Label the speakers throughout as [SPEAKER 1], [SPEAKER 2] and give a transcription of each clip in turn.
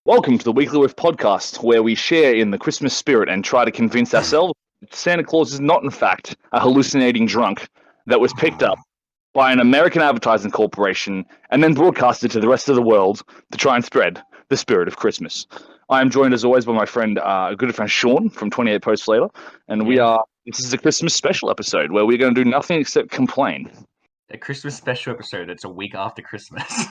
[SPEAKER 1] Welcome to the Weekly Whiff podcast, where we share in the Christmas spirit and try to convince ourselves that Santa Claus is not, in fact, a hallucinating drunk that was picked up by an American advertising corporation and then broadcasted to the rest of the world to try and spread the spirit of Christmas. I am joined, as always, by my friend, good friend Shaun from 28 Posts Later, and this is a Christmas special episode where we're going to do nothing except complain.
[SPEAKER 2] A Christmas special episode. It's a week after Christmas.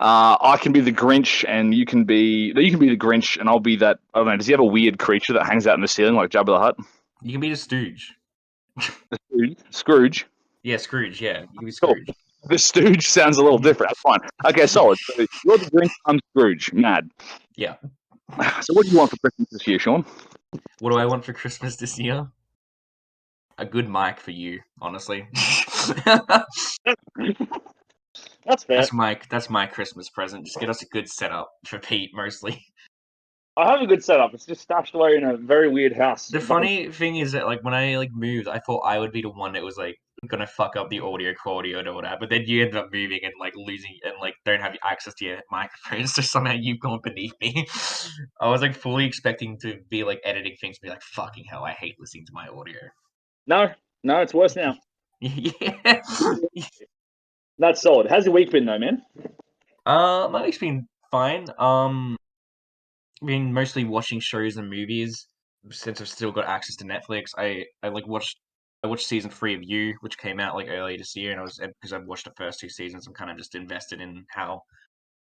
[SPEAKER 1] I can be the Grinch, and you can be the Grinch, and I'll be that. I don't know. Does he have a weird creature that hangs out in the ceiling like Jabba the Hutt?
[SPEAKER 2] You can be the Stooge.
[SPEAKER 1] Scrooge.
[SPEAKER 2] Yeah, Scrooge. Yeah, you can be Scrooge.
[SPEAKER 1] Cool. The Stooge sounds a little different. That's fine. Okay, solid. So you're the Grinch. I'm Scrooge. Mad.
[SPEAKER 2] Yeah.
[SPEAKER 1] So what do you want for Christmas this year, Shaun?
[SPEAKER 2] What do I want for Christmas this year? A good mic for you, honestly.
[SPEAKER 1] That's fair.
[SPEAKER 2] That's my Christmas present. Just get us a good setup for Pete, mostly.
[SPEAKER 1] I have a good setup. It's just stashed away in a very weird house.
[SPEAKER 2] The funny thing is that, like, when I moved, I thought I would be the one that was like gonna fuck up the audio quality or whatever. But then you end up moving and like losing and like don't have access to your microphone, so somehow you've gone beneath me. I was like fully expecting to be like editing things, to be like, fucking hell, I hate listening to my audio.
[SPEAKER 1] No, it's worse now.
[SPEAKER 2] Yeah.
[SPEAKER 1] That's solid. How's your week been though, man?
[SPEAKER 2] My week's been fine. Been mostly watching shows and movies since I've still got access to Netflix. I watched season 3 of You, which came out like earlier this year, and because I've watched the first 2 seasons, I'm kind of just invested in how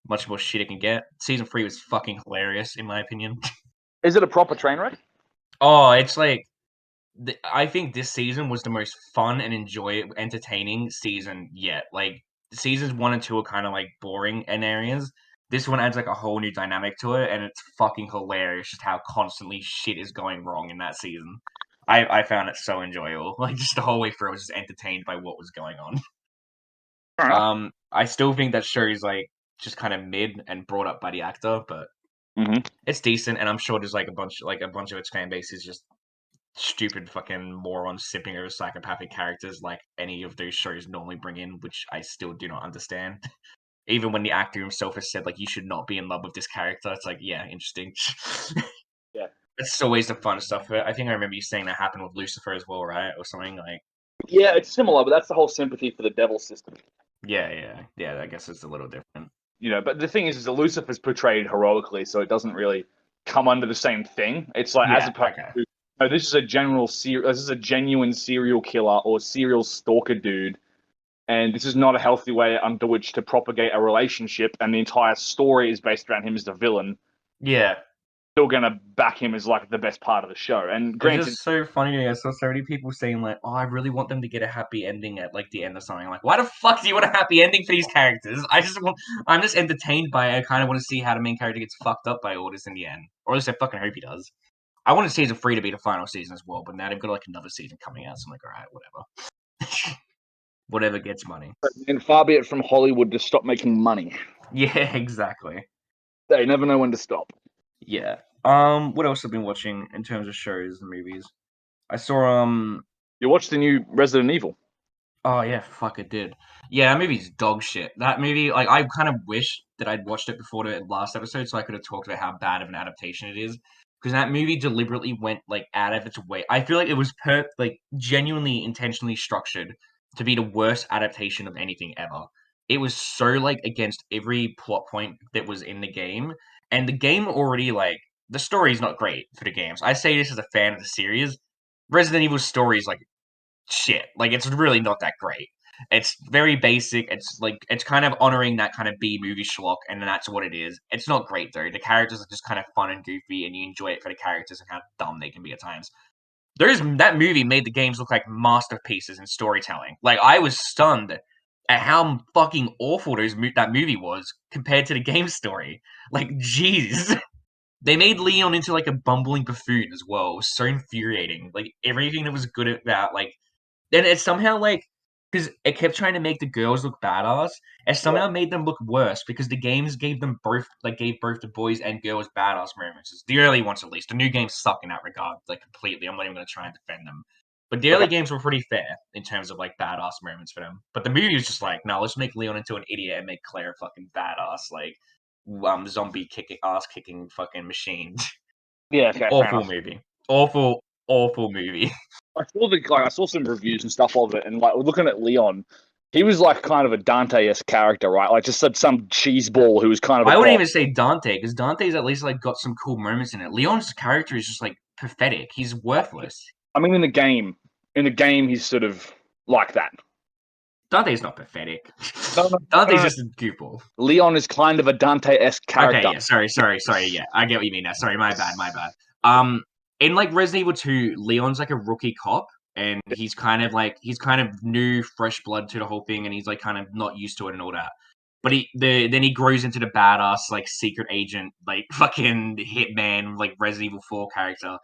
[SPEAKER 2] much more shit it can get. Season 3 was fucking hilarious, in my opinion.
[SPEAKER 1] Is it a proper train wreck?
[SPEAKER 2] Oh, it's like I think this season was the most fun and entertaining season yet. Like seasons 1 and 2 are kind of like boring in areas. This one adds like a whole new dynamic to it, and it's fucking hilarious just how constantly shit is going wrong in that season. I found it so enjoyable. Like just the whole way through, I was just entertained by what was going on. I still think that show is like just kind of mid and brought up by the actor, but it's decent, and I'm sure there's like a bunch of its fan base is just stupid fucking morons sipping over psychopathic characters like any of those shows normally bring in, which I still do not understand. Even when the actor himself has said, like, you should not be in love with this character, it's like, yeah, interesting.
[SPEAKER 1] Yeah.
[SPEAKER 2] It's always the fun stuff. I think I remember you saying that happened with Lucifer as well, right? Or something like.
[SPEAKER 1] Yeah, it's similar, but that's the whole sympathy for the devil system.
[SPEAKER 2] Yeah. I guess it's a little different.
[SPEAKER 1] You know, but the thing is that Lucifer's portrayed heroically, so it doesn't really come under the same thing. It's like as opposed to, no, this is a genuine serial killer or serial stalker dude, and this is not a healthy way under which to propagate a relationship, and the entire story is based around him as the villain.
[SPEAKER 2] Yeah.
[SPEAKER 1] Still gonna back him as like the best part of the show. And granted,
[SPEAKER 2] it's just so funny. I saw so many people saying like, "Oh, I really want them to get a happy ending at like the end of something." Like, why the fuck do you want a happy ending for these characters? I'm just entertained by it. I kind of want to see how the main character gets fucked up by all this in the end, or at least I fucking hope he does. I wanted season 3 to be the final season as well, but now they've got like another season coming out, so I'm like, all right, whatever. Whatever gets money.
[SPEAKER 1] And far be it from Hollywood to stop making money.
[SPEAKER 2] Yeah, exactly.
[SPEAKER 1] They never know when to stop.
[SPEAKER 2] Yeah. What else have I been watching in terms of shows and movies? I saw
[SPEAKER 1] You watched the new Resident Evil?
[SPEAKER 2] Oh yeah, fuck it did. Yeah, that movie's dog shit. That movie, like, I kind of wish that I'd watched it before the last episode, so I could have talked about how bad of an adaptation it is. Because that movie deliberately went like out of its way. I feel like it was genuinely intentionally structured to be the worst adaptation of anything ever. It was so like against every plot point that was in the game, and the game already like the story's not great for the games. I say this as a fan of the series. Resident Evil's story is like shit. Like it's really not that great. It's very basic. It's kind of honoring that kind of B movie schlock, and that's what it is. It's not great though. The characters are just kind of fun and goofy, and you enjoy it for the characters and how dumb they can be at times. That movie made the games look like masterpieces in storytelling. Like I was stunned at how fucking awful that movie was compared to the game story. Like, jeez. They made Leon into like a bumbling buffoon as well. It was so infuriating. Like everything that was good about like then it somehow like because it kept trying to make the girls look badass, it somehow made them look worse because the games gave both the boys and girls badass moments. The early ones at least. The new games suck in that regard, like completely. I'm not even gonna try and defend them. But the early games were pretty fair in terms of like badass moments for them. But the movie was just like, no, let's make Leon into an idiot and make Claire fucking badass. Like zombie ass kicking fucking machine.
[SPEAKER 1] Yeah, okay, fair
[SPEAKER 2] Awful
[SPEAKER 1] enough.
[SPEAKER 2] movie. Awful movie.
[SPEAKER 1] I saw some reviews and stuff of it, and like looking at Leon, he was like kind of a Dante-esque character, right? Like just some cheeseball who was kind of a
[SPEAKER 2] I wouldn't
[SPEAKER 1] god.
[SPEAKER 2] even say Dante, because Dante's at least like got some cool moments in it. Leon's character is just like pathetic. He's worthless.
[SPEAKER 1] I mean, in the game, he's sort of like that.
[SPEAKER 2] Dante's not pathetic.
[SPEAKER 1] No, no,
[SPEAKER 2] Dante's
[SPEAKER 1] no.
[SPEAKER 2] just a goofball.
[SPEAKER 1] Leon is kind of a Dante-esque
[SPEAKER 2] Okay,
[SPEAKER 1] character.
[SPEAKER 2] yeah, sorry. Yeah, I get what you mean now. Sorry, my bad. In like Resident Evil 2, Leon's like a rookie cop, and he's kind of new, fresh blood to the whole thing, and he's like kind of not used to it and all that. But then he grows into the badass like secret agent, like fucking hitman, like Resident Evil 4 character.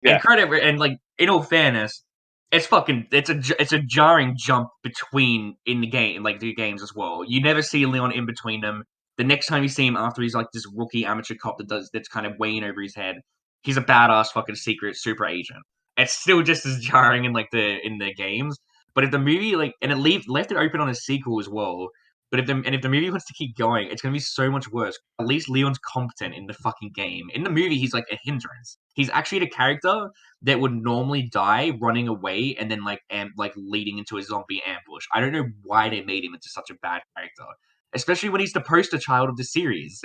[SPEAKER 1] Yeah,
[SPEAKER 2] And like in all fairness, it's a jarring jump between in the game, like the games as well. You never see Leon in between them. The next time you see him after he's like this rookie amateur cop that's kind of weighing over his head, he's a badass fucking secret super agent. It's still just as jarring in like in the games. But if the movie and left it open on a sequel as well. But if the movie wants to keep going, it's gonna be so much worse. At least Leon's competent in the fucking game. In the movie, he's like a hindrance. He's actually the character that would normally die running away and then like leading into a zombie ambush. I don't know why they made him into such a bad character, especially when he's the poster child of the series.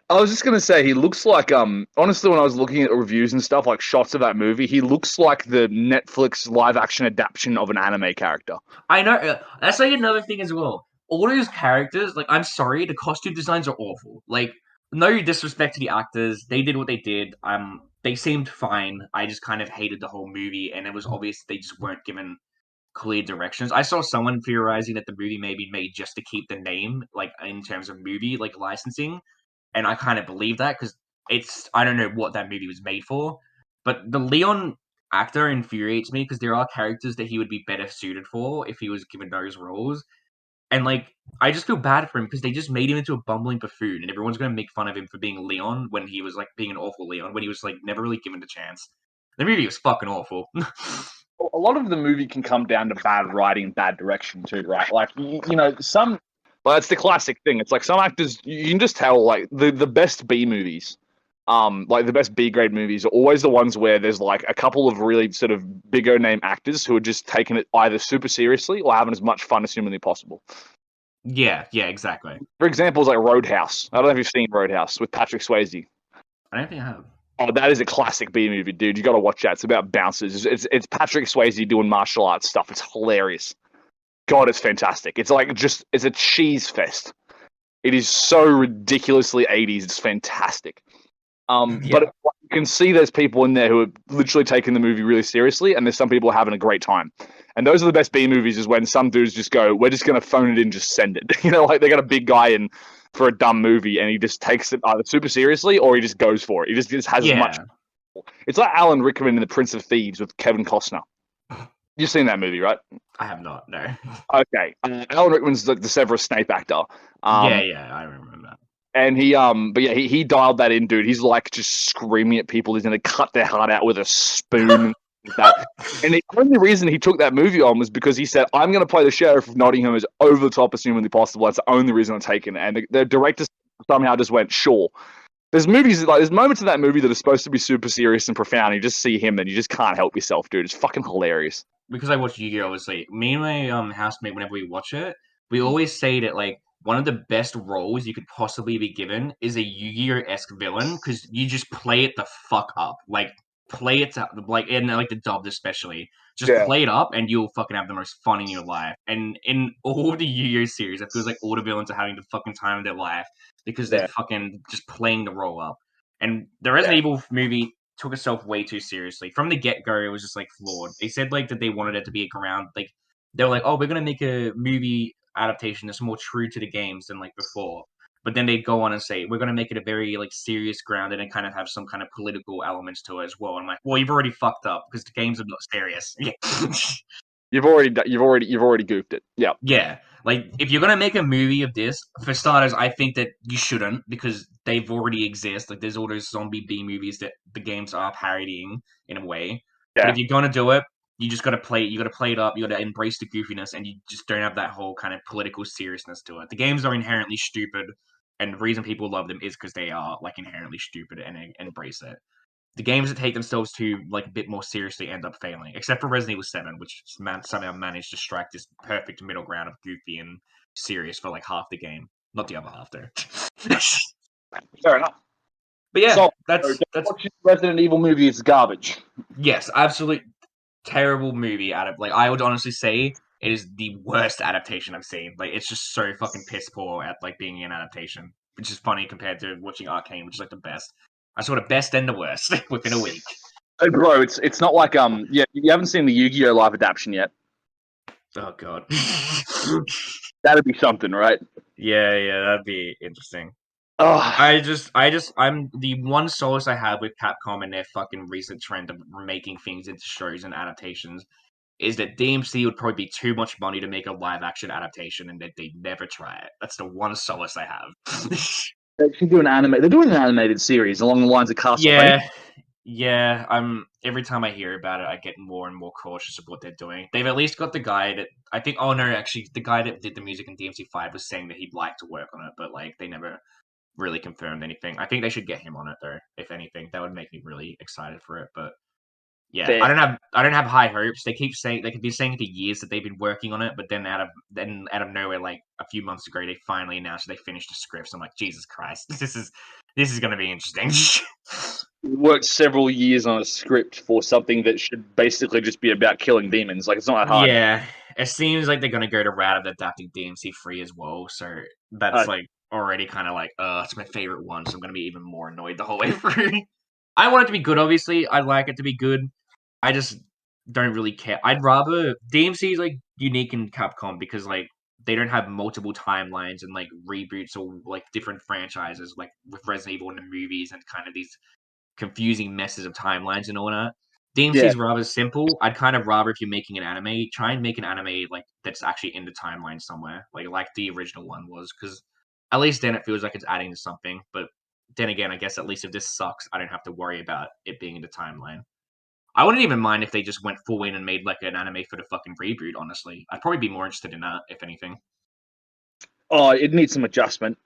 [SPEAKER 1] I was just gonna say he looks like honestly when I was looking at reviews and stuff like shots of that movie, he looks like the Netflix live action adaptation of an anime character.
[SPEAKER 2] I know that's like another thing as well. All those characters, like I'm sorry, the costume designs are awful. Like no disrespect to the actors, they did what they did. They seemed fine. I just kind of hated the whole movie, and it was obvious they just weren't given clear directions. I saw someone theorizing that the movie may be made just to keep the name, like in terms of movie like licensing, and I kind of believe that because I don't know what that movie was made for, but the Leon actor infuriates me because there are characters that he would be better suited for if he was given those roles, and like I just feel bad for him because they just made him into a bumbling buffoon, and everyone's gonna make fun of him for being Leon when he was like being an awful Leon when he was like never really given the chance. The movie was fucking awful.
[SPEAKER 1] A lot of the movie can come down to bad writing and bad direction too, right? Like you know, some well, it's the classic thing. It's like some actors you can just tell like the best B movies, like the best B grade movies are always the ones where there's like a couple of really sort of bigger name actors who are just taking it either super seriously or having as much fun as humanly possible.
[SPEAKER 2] Yeah, exactly.
[SPEAKER 1] For example, like Roadhouse. I don't know if you've seen Roadhouse with Patrick Swayze.
[SPEAKER 2] I don't think I have.
[SPEAKER 1] Oh, that is a classic B movie, dude. You got to watch that. It's about bouncers. It's Patrick Swayze doing martial arts stuff. It's hilarious. God, it's fantastic. It's like it's a cheese fest. It is so ridiculously 80s. It's fantastic. But you can see there's people in there who are literally taking the movie really seriously, and there's some people having a great time. And those are the best B movies. Is when some dudes just go, "We're just gonna phone it in, just send it." You know, like they got a big guy in for a dumb movie, and he just takes it either super seriously or he just goes for it. He just has as much. It's like Alan Rickman in The Prince of Thieves with Kevin Costner. You've seen that movie, right?
[SPEAKER 2] I have not. No.
[SPEAKER 1] Okay. Alan Rickman's the Severus Snape actor.
[SPEAKER 2] I remember that.
[SPEAKER 1] And but yeah, he dialed that in, dude. He's like just screaming at people. He's gonna cut their heart out with a spoon and that. And the only reason he took that movie on was because he said, "I'm gonna play the sheriff of Nottingham as over the top as humanly possible." That's the only reason I'm taking it. And the director somehow just went, "Sure." There's moments in that movie that are supposed to be super serious and profound. You just see him, and you just can't help yourself, dude. It's fucking hilarious.
[SPEAKER 2] Because I watch Yu-Gi-Oh! Obviously, me and my housemate, whenever we watch it, we always say that like one of the best roles you could possibly be given is a Yu-Gi-Oh-esque villain because you just play it the fuck up, like play it to, like in like the dubbed especially, just
[SPEAKER 1] Yeah.
[SPEAKER 2] play it up and you'll fucking have the most fun in your life. And in all of the Yu-Gi-Oh series, it feels like all the villains are having the fucking time of their life because they're
[SPEAKER 1] Yeah.
[SPEAKER 2] fucking just playing the role up. And the Resident Evil movie took itself way too seriously. From the get-go, it was just like flawed. They said like that they wanted it to be around like they were like, oh, we're gonna make a movie adaptation that's more true to the games than like before. But then they go on and say we're gonna make it a very like serious grounded and kind of have some kind of political elements to it as well. And I'm like, well, you've already fucked up because the games are not serious.
[SPEAKER 1] You've already goofed it. Yeah.
[SPEAKER 2] Yeah, like if you're gonna make a movie of this, for starters, I think that you shouldn't because they've already exist. Like there's all those zombie B movies that the games are parodying in a way. But
[SPEAKER 1] Yeah.
[SPEAKER 2] if you're gonna do it, you just gotta play. You gotta play it up. You gotta embrace the goofiness, and you just don't have that whole kind of political seriousness to it. The games are inherently stupid, and the reason people love them is because they are like inherently stupid and embrace it. The games that take themselves to like a bit more seriously end up failing, except for Resident Evil 7, which somehow managed to strike this perfect middle ground of goofy and serious for like half the game, not the other half though.
[SPEAKER 1] Fair enough.
[SPEAKER 2] But yeah,
[SPEAKER 1] So,
[SPEAKER 2] that's
[SPEAKER 1] watching Resident Evil movie is garbage.
[SPEAKER 2] yes, absolute terrible movie. Like I would honestly say it is the worst adaptation I've seen. Like it's just so fucking piss poor at like being an adaptation, which is funny compared to watching Arcane, which is like the best. I saw the best and the worst within a week.
[SPEAKER 1] Hey, bro, it's not like yeah, you haven't seen the Yu-Gi-Oh live adaptation yet.
[SPEAKER 2] Oh god.
[SPEAKER 1] That'd be something, right?
[SPEAKER 2] Yeah, that'd be interesting.
[SPEAKER 1] Oh,
[SPEAKER 2] I'm the one solace I have with Capcom and their fucking recent trend of making things into shows and adaptations is that DMC would probably be too much money to make a live action adaptation and that they'd never try it. That's the one solace I have.
[SPEAKER 1] they should do an anime. They're doing an animated series along the lines of Castlevania.
[SPEAKER 2] Yeah. Every time I hear about it, I get more and more cautious of what they're doing. They've at least got the guy that I think. Oh no, actually, the guy that did the music in DMC5 was saying that he'd like to work on it, but like they never really confirmed anything. I think they should get him on it though. If anything, that would make me really excited for it. But yeah,
[SPEAKER 1] Fair.
[SPEAKER 2] I don't have high hopes. They keep saying they could be saying for years that they've been working on it, but then out of nowhere, like a few months ago, they finally announced they finished the scripts. I'm like, Jesus Christ, this is going to be interesting.
[SPEAKER 1] Worked several years on a script for something that should basically just be about killing demons. Like it's not that hard.
[SPEAKER 2] Yeah, it seems like they're going to go the route of adapting DMC3 as well. So that's like already kind of like, it's my favorite one, so I'm going to be even more annoyed the whole way through. I want it to be good, obviously. I'd like it to be good. I just don't really care. I'd rather DMC is like unique in Capcom because like they don't have multiple timelines and like reboots or like different franchises like with Resident Evil in the movies and kind of these confusing messes of timelines and all that. DMC is rather simple. I'd kind of rather if you're making an anime, try and make an anime like that's actually in the timeline somewhere, like the original one was, because at least then it feels like it's adding to something. But then again, I guess at least if this sucks, I don't have to worry about it being in the timeline. I wouldn't even mind if they just went full in and made like an anime for the fucking reboot, honestly. I'd probably be more interested in that, if anything.
[SPEAKER 1] Oh, it needs some adjustment.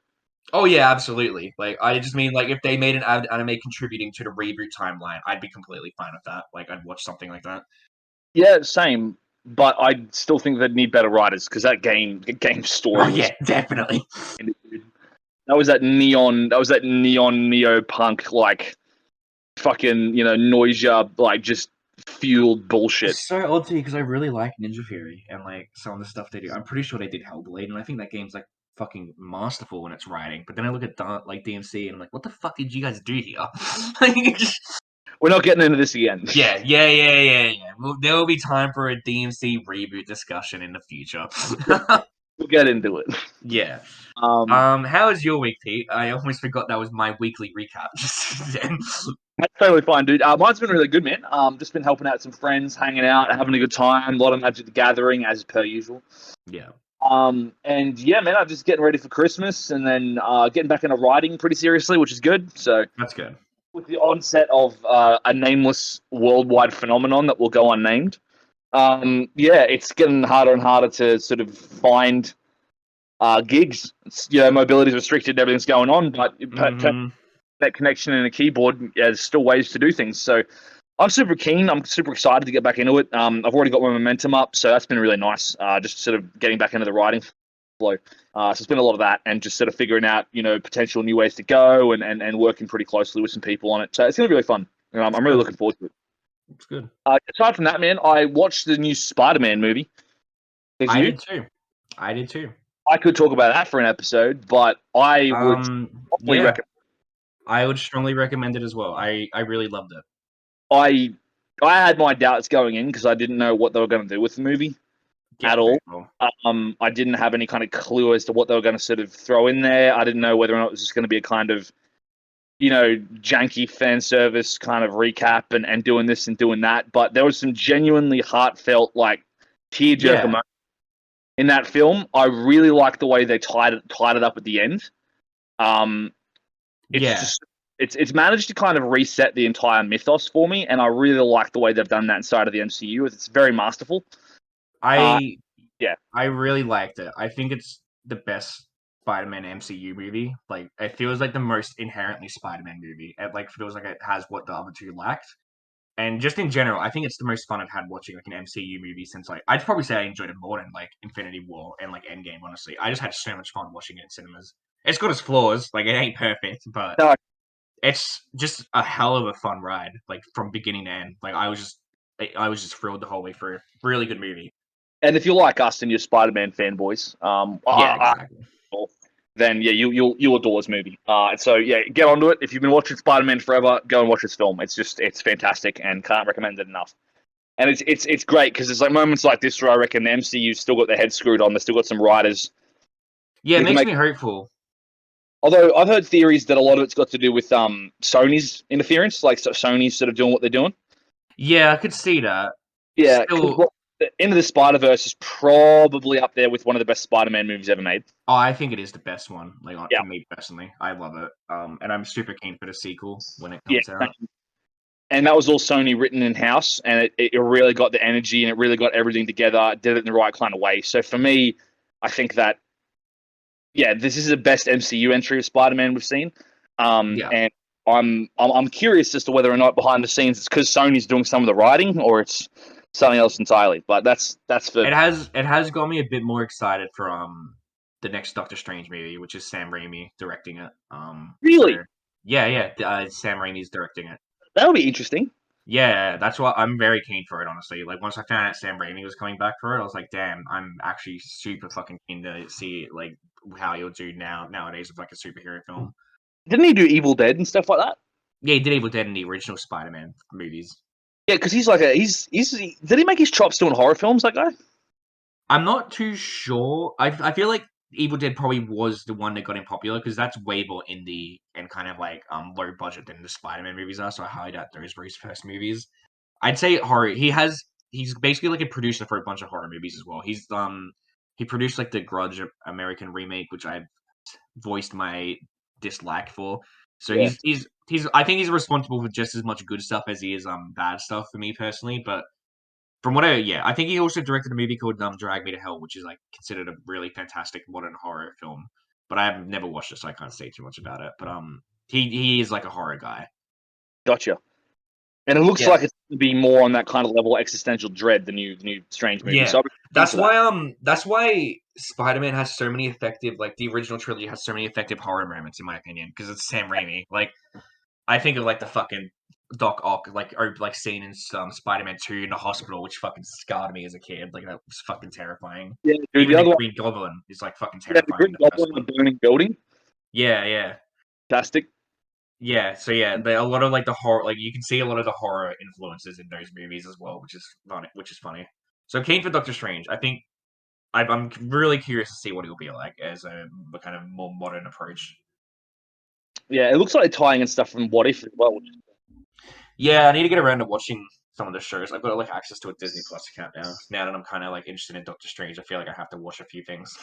[SPEAKER 2] Oh yeah, absolutely. Like I just mean like if they made an anime contributing to the reboot timeline, I'd be completely fine with that. Like I'd watch something like that.
[SPEAKER 1] Yeah, same. But I still think they'd need better writers because that game story.
[SPEAKER 2] Oh yeah, definitely.
[SPEAKER 1] That was that neon neopunk like fucking noisia like just fueled bullshit.
[SPEAKER 2] It's so odd to me because I really like Ninja Theory and like some of the stuff they do. I'm pretty sure they did Hellblade, and I think that game's like fucking masterful in its writing. But then I look at like DMC and I'm like, what the fuck did you guys do here?
[SPEAKER 1] We're not getting into this again.
[SPEAKER 2] Yeah. There will be time for a DMC reboot discussion in the future.
[SPEAKER 1] We'll get into it.
[SPEAKER 2] Yeah. How was your week, Pete? I almost forgot that was my weekly recap.
[SPEAKER 1] That's totally fine, dude. Mine's been really good, man. Just been helping out some friends, hanging out, having a good time. A lot of Magic the Gathering, as per usual.
[SPEAKER 2] Yeah.
[SPEAKER 1] And yeah, man, I'm just getting ready for Christmas, and then getting back into writing pretty seriously, which is good. So
[SPEAKER 2] that's good.
[SPEAKER 1] With the onset of a nameless worldwide phenomenon that will go unnamed, yeah, it's getting harder and harder to sort of find gigs. Mobility is restricted, everything's going on, but that connection and a keyboard, there's still ways to do things. So I'm super keen. I'm super excited to get back into it. I've already got my momentum up, so that's been really nice. Just sort of getting back into the writing flow. So it's been a lot of that, and just sort of figuring out, potential new ways to go, and working pretty closely with some people on it. So it's gonna be really fun. I'm really looking forward to it.
[SPEAKER 2] It's good.
[SPEAKER 1] Aside from that, man, I watched the new Spiderman movie.
[SPEAKER 2] I did too.
[SPEAKER 1] I could talk about that for an episode, but I would recommend.
[SPEAKER 2] I would strongly recommend it as well. I really loved it.
[SPEAKER 1] I had my doubts going in because I didn't know what they were going to do with the movie at all.
[SPEAKER 2] Cool.
[SPEAKER 1] I didn't have any kind of clue as to what they were going to sort of throw in there. I didn't know whether or not it was just going to be a kind of, janky fan service kind of recap and doing this and doing that. But there was some genuinely heartfelt, like tearjerker moments in that film. I really liked the way they tied it up at the end. It's managed to kind of reset the entire mythos for me, and I really like the way they've done that inside of the MCU. It's very masterful.
[SPEAKER 2] I really liked it. I think it's the best Spider-Man MCU movie. Like, it feels like the most inherently Spider-Man movie. It like feels like it has what the other two lacked. And just in general, I think it's the most fun I've had watching like an MCU movie since like I'd probably say I enjoyed it more than like Infinity War and like Endgame. Honestly, I just had so much fun watching it in cinemas. It's got its flaws, like it ain't perfect, but
[SPEAKER 1] No,
[SPEAKER 2] it's just a hell of a fun ride, like from beginning to end. Like I was just thrilled the whole way through. Really good movie.
[SPEAKER 1] and if you're like us and you're Spider-Man fanboys,
[SPEAKER 2] Yeah, exactly.
[SPEAKER 1] then yeah, you'll adore this movie. And so yeah, get onto it. If you've been watching Spider-Man forever, go and watch this film. It's fantastic and can't recommend it enough. And it's great because it's like moments like this where I reckon the MCU's still got their head screwed on. They've still got some writers
[SPEAKER 2] Yeah, it
[SPEAKER 1] who can
[SPEAKER 2] makes
[SPEAKER 1] make.
[SPEAKER 2] me hopeful.
[SPEAKER 1] Although I've heard theories that a lot of it's got to do with Sony's interference, like so Sony's sort of doing what they're doing.
[SPEAKER 2] Yeah, I could see that.
[SPEAKER 1] Yeah, because
[SPEAKER 2] Still,
[SPEAKER 1] the End of the Spider Verse is probably up there with one of the best Spider-Man movies ever made.
[SPEAKER 2] oh, I think it is the best one. Like
[SPEAKER 1] Yeah,
[SPEAKER 2] for me personally, I love it. And I'm super keen for the sequel when it
[SPEAKER 1] yeah,
[SPEAKER 2] comes out.
[SPEAKER 1] and that was all Sony written in house, and it really got the energy and it really got everything together, did it in the right kind of way. So for me, I think that yeah, this is the best MCU entry of Spider-Man we've seen,
[SPEAKER 2] Yeah.
[SPEAKER 1] and I'm curious as to whether or not behind the scenes it's because Sony's doing some of the writing or it's something else entirely. But that's for
[SPEAKER 2] It has got me a bit more excited for the next Doctor Strange movie, which is Sam Raimi directing it. So
[SPEAKER 1] really
[SPEAKER 2] yeah, Sam Raimi's directing it.
[SPEAKER 1] that'll be interesting.
[SPEAKER 2] Yeah, that's what I'm very keen for it, honestly. Like once I found out Sam Raimi was coming back for it, I was like, damn, I'm actually super fucking keen to see like how he'll do nowadays with like a superhero film.
[SPEAKER 1] Didn't he do Evil Dead and stuff like that?
[SPEAKER 2] Yeah, he did Evil Dead in the original Spider-Man movies.
[SPEAKER 1] Yeah, because he's like did he make his chops doing horror films? That guy?
[SPEAKER 2] I'm not too sure. I feel like Evil Dead probably was the one that got him popular because that's way more indie and kind of like low budget than the Spider-Man movies are. So I highly doubt those were his first movies. I'd say horror. He's basically like a producer for a bunch of horror movies as well. He produced like the Grudge American remake, which I've voiced my dislike for. So
[SPEAKER 1] Yeah,
[SPEAKER 2] he's I think he's responsible for just as much good stuff as he is bad stuff for me personally. But from what I think he also directed a movie called Drag Me to Hell, which is like considered a really fantastic modern horror film. But I have never watched it, so I can't say too much about it. But he is like a horror guy.
[SPEAKER 1] gotcha. And it looks
[SPEAKER 2] Yeah,
[SPEAKER 1] like it's going to be more on that kind of level of existential dread, the new Strange movie.
[SPEAKER 2] yeah.
[SPEAKER 1] So I'll be keen for that.
[SPEAKER 2] That's why Spider-Man has so many effective, like the original trilogy has so many effective horror moments in my opinion because it's Sam Raimi. Like I think of like the fucking Doc Ock, like or like scene in Spider-Man 2 in the hospital, which fucking scarred me as a kid. Like that was fucking terrifying.
[SPEAKER 1] Yeah, dude.
[SPEAKER 2] Even
[SPEAKER 1] The
[SPEAKER 2] the
[SPEAKER 1] other one,
[SPEAKER 2] Green Goblin is like fucking
[SPEAKER 1] yeah, the
[SPEAKER 2] terrifying in
[SPEAKER 1] Green
[SPEAKER 2] the first
[SPEAKER 1] Goblin in
[SPEAKER 2] one.
[SPEAKER 1] the burning building.
[SPEAKER 2] Yeah, yeah.
[SPEAKER 1] Fantastic.
[SPEAKER 2] Yeah, so yeah, a lot of like the horror, like you can see a lot of the horror influences in those movies as well, which is funny. Which is funny. So keen for Doctor Strange. I think I'm really curious to see what he'll be like as a kind of more modern approach.
[SPEAKER 1] Yeah, it looks like they're tying in stuff from What If as well.
[SPEAKER 2] Yeah, I need to get around to watching some of the shows. I've got like access to a Disney Plus account now. Now that I'm kind of like interested in Doctor Strange, I feel like I have to watch a few things.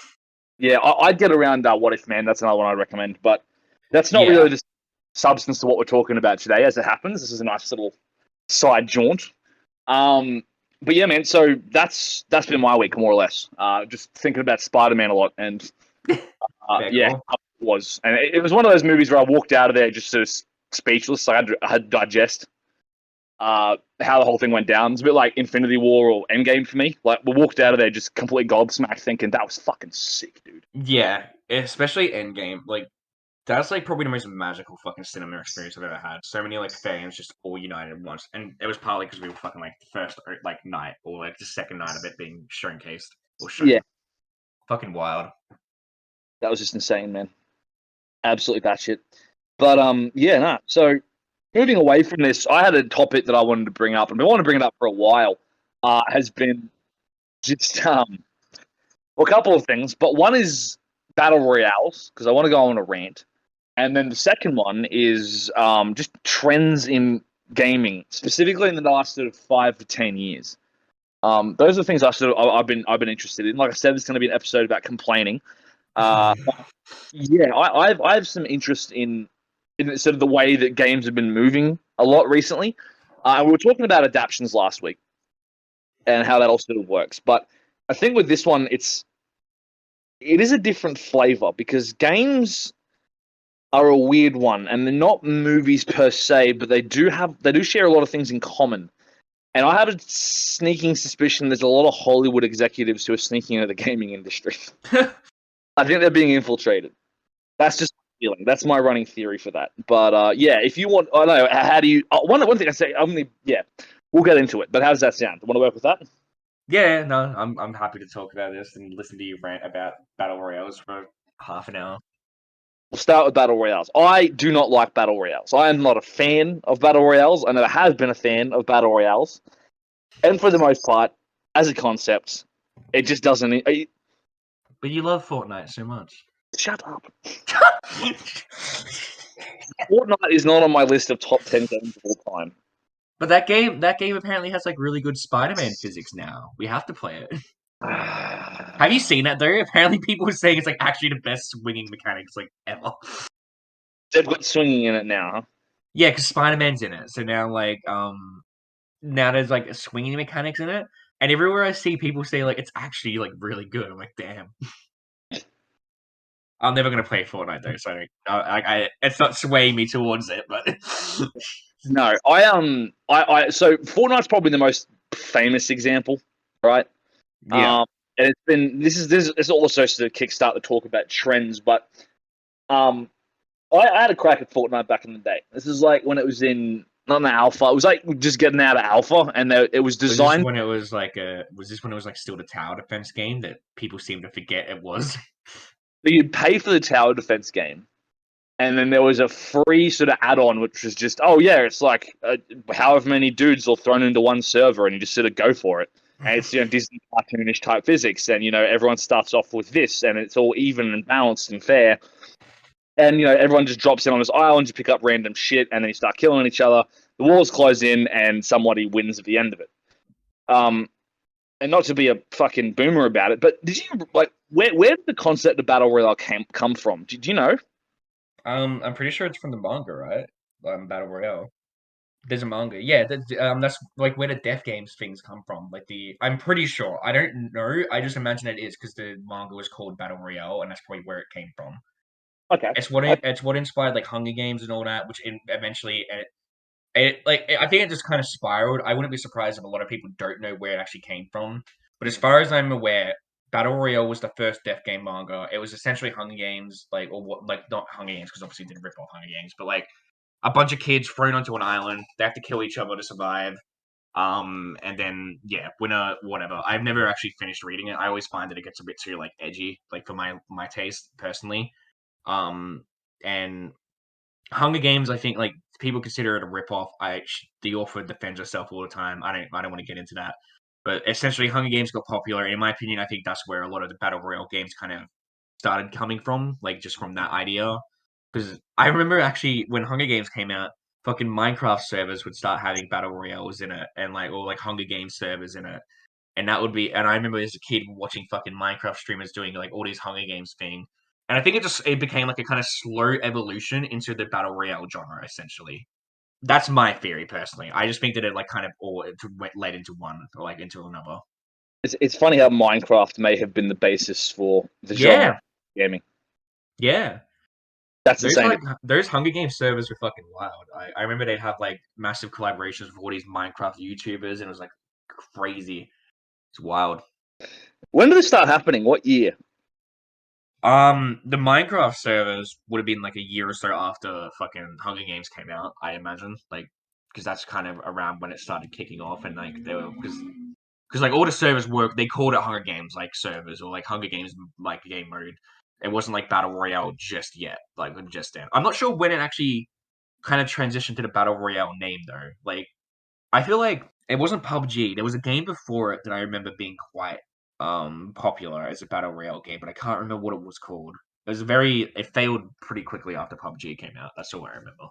[SPEAKER 1] Yeah, I'd get around What If, man. That's another one I'd recommend. But that's not
[SPEAKER 2] Yeah,
[SPEAKER 1] really the substance to what we're talking about today, as it happens. This is a nice little side jaunt. Um, but yeah, man. So that's been my week, more or less. Just thinking about Spider-Man a lot, and
[SPEAKER 2] very
[SPEAKER 1] yeah,
[SPEAKER 2] cool.
[SPEAKER 1] it was, and it was one of those movies where I walked out of there just sort of speechless. I had to digest how the whole thing went down. It's a bit like Infinity War or Endgame for me. Like we walked out of there just completely gobsmacked, thinking that was fucking sick, dude.
[SPEAKER 2] Yeah, especially Endgame. Like that's like probably the most magical fucking cinema experience I've ever had. So many like fans just all united at once, and it was partly because we were fucking like the first like night or like the second night of it being showcased or
[SPEAKER 1] Yeah,
[SPEAKER 2] shown. Fucking wild.
[SPEAKER 1] that was just insane, man. Absolutely batshit. But yeah, nah. So moving away from this, I had a topic that I wanted to bring up, and I want to bring it up for a while. Has been just well, a couple of things, but one is battle royales because I want to go on a rant, and then the second one is just trends in gaming, specifically in the last sort of 5 to 10 years. Those are the things I've been interested in. Like I said, there's going to be an episode about complaining. Uh, yeah, I have some interest in sort of the way that games have been moving a lot recently. And we were talking about adaptions last week and how that all sort of works. But I think with this one, it is a different flavor because games are a weird one, and they're not movies per se, but they do share a lot of things in common. And I have a sneaking suspicion there's a lot of Hollywood executives who are sneaking into the gaming industry. I think they're being infiltrated. That's just my feeling. That's my running theory for that. But yeah, if you want, I don't know. How do you? One thing I say, yeah, we'll get into it. But how does that sound? Want to work with that?
[SPEAKER 2] Yeah, no, I'm happy to talk about this and listen to you rant about battle royales for half an hour.
[SPEAKER 1] We'll start with battle royales. I do not like battle royales. I am not a fan of battle royales. I never have been a fan of battle royales. And for the most part, as a concept, it just doesn't.
[SPEAKER 2] But you love Fortnite so much.
[SPEAKER 1] Shut up. Fortnite is not on my list of top 10 games of all time.
[SPEAKER 2] But that game apparently has like really good Spiderman physics now. We have to play it. Have you seen that though? Apparently people are saying it's like actually the best swinging mechanics like ever.
[SPEAKER 1] They've got swinging in it now, huh?
[SPEAKER 2] Yeah, because Spider-Man's in it. So now now there's like swinging mechanics in it. And everywhere I see people say like it's actually like really good. I'm like, damn. I'm never gonna play Fortnite though, so it's not swaying me towards it, but
[SPEAKER 1] No, so Fortnite's probably the most famous example, right?
[SPEAKER 2] yeah.
[SPEAKER 1] And it's been this is also to kickstart the talk about trends, but I had a crack at Fortnite back in the day. This is like when it was in not in the alpha. It was like just getting out of alpha, and it was designed.
[SPEAKER 2] Was this when it was like still the tower defense game that people seem to forget it was?
[SPEAKER 1] You'd pay for the tower defense game, and then there was a free sort of add-on, which was just, oh yeah, it's like however many dudes are thrown into one server, and you just sort of go for it. And it's Disney cartoonish type physics, and everyone starts off with this, and it's all even and balanced and fair. And everyone just drops in on this island, you pick up random shit, and then you start killing each other. The walls close in, and somebody wins at the end of it. And not to be a fucking boomer about it, but did you where did the concept of battle royale come from? Did you know?
[SPEAKER 2] I'm pretty sure it's from the manga, right? Battle Royale. There's a manga, yeah. That's like where the Death Games things come from. I'm pretty sure. I don't know. I just imagine it is because the manga was called Battle Royale, and that's probably where it came from.
[SPEAKER 1] Okay,
[SPEAKER 2] It's what inspired like Hunger Games and all that, which eventually I think it just kind of spiraled. I wouldn't be surprised if a lot of people don't know where it actually came from. But as far as I'm aware, Battle Royale was the first Death Game manga. It was essentially Hunger Games, not Hunger Games because obviously it didn't rip off Hunger Games, but like a bunch of kids thrown onto an island. They have to kill each other to survive. And then yeah, winner, whatever. I've never actually finished reading it. I always find that it gets a bit too like edgy, like for my taste personally. And Hunger Games, I think like people consider it a ripoff. The author defends herself all the time. I don't want to get into that. But essentially, Hunger Games got popular. In my opinion, I think that's where a lot of the battle royale games kind of started coming from, like just from that idea. Because I remember actually when Hunger Games came out, fucking Minecraft servers would start having battle royales in it, and or Hunger Games servers in it, and that would be. And I remember as a kid watching fucking Minecraft streamers doing like all these Hunger Games thing, and I think it became like a kind of slow evolution into the battle royale genre, essentially. That's my theory personally. I just think that it like kind of all led into one or like into another.
[SPEAKER 1] it's funny how Minecraft may have been the basis for the genre of gaming.
[SPEAKER 2] Yeah.
[SPEAKER 1] That's insane.
[SPEAKER 2] Those Hunger Games servers were fucking wild. I remember they'd have like massive collaborations with all these Minecraft YouTubers, and it was like crazy. It's wild.
[SPEAKER 1] When did it start happening? What year?
[SPEAKER 2] The Minecraft servers would have been like a year or so after fucking Hunger Games came out, I imagine. Like, because that's kind of around when it started kicking off, and like they were because like all the servers work. They called it Hunger Games like servers or like Hunger Games like game mode. It wasn't like Battle Royale just yet, like just then. I'm not sure when it actually kind of transitioned to the Battle Royale name though. Like, I feel like it wasn't PUBG. There was a game before it that I remember being quite popular as a battle royale game, but I can't remember what it was called. It failed pretty quickly after PUBG came out. That's all I remember.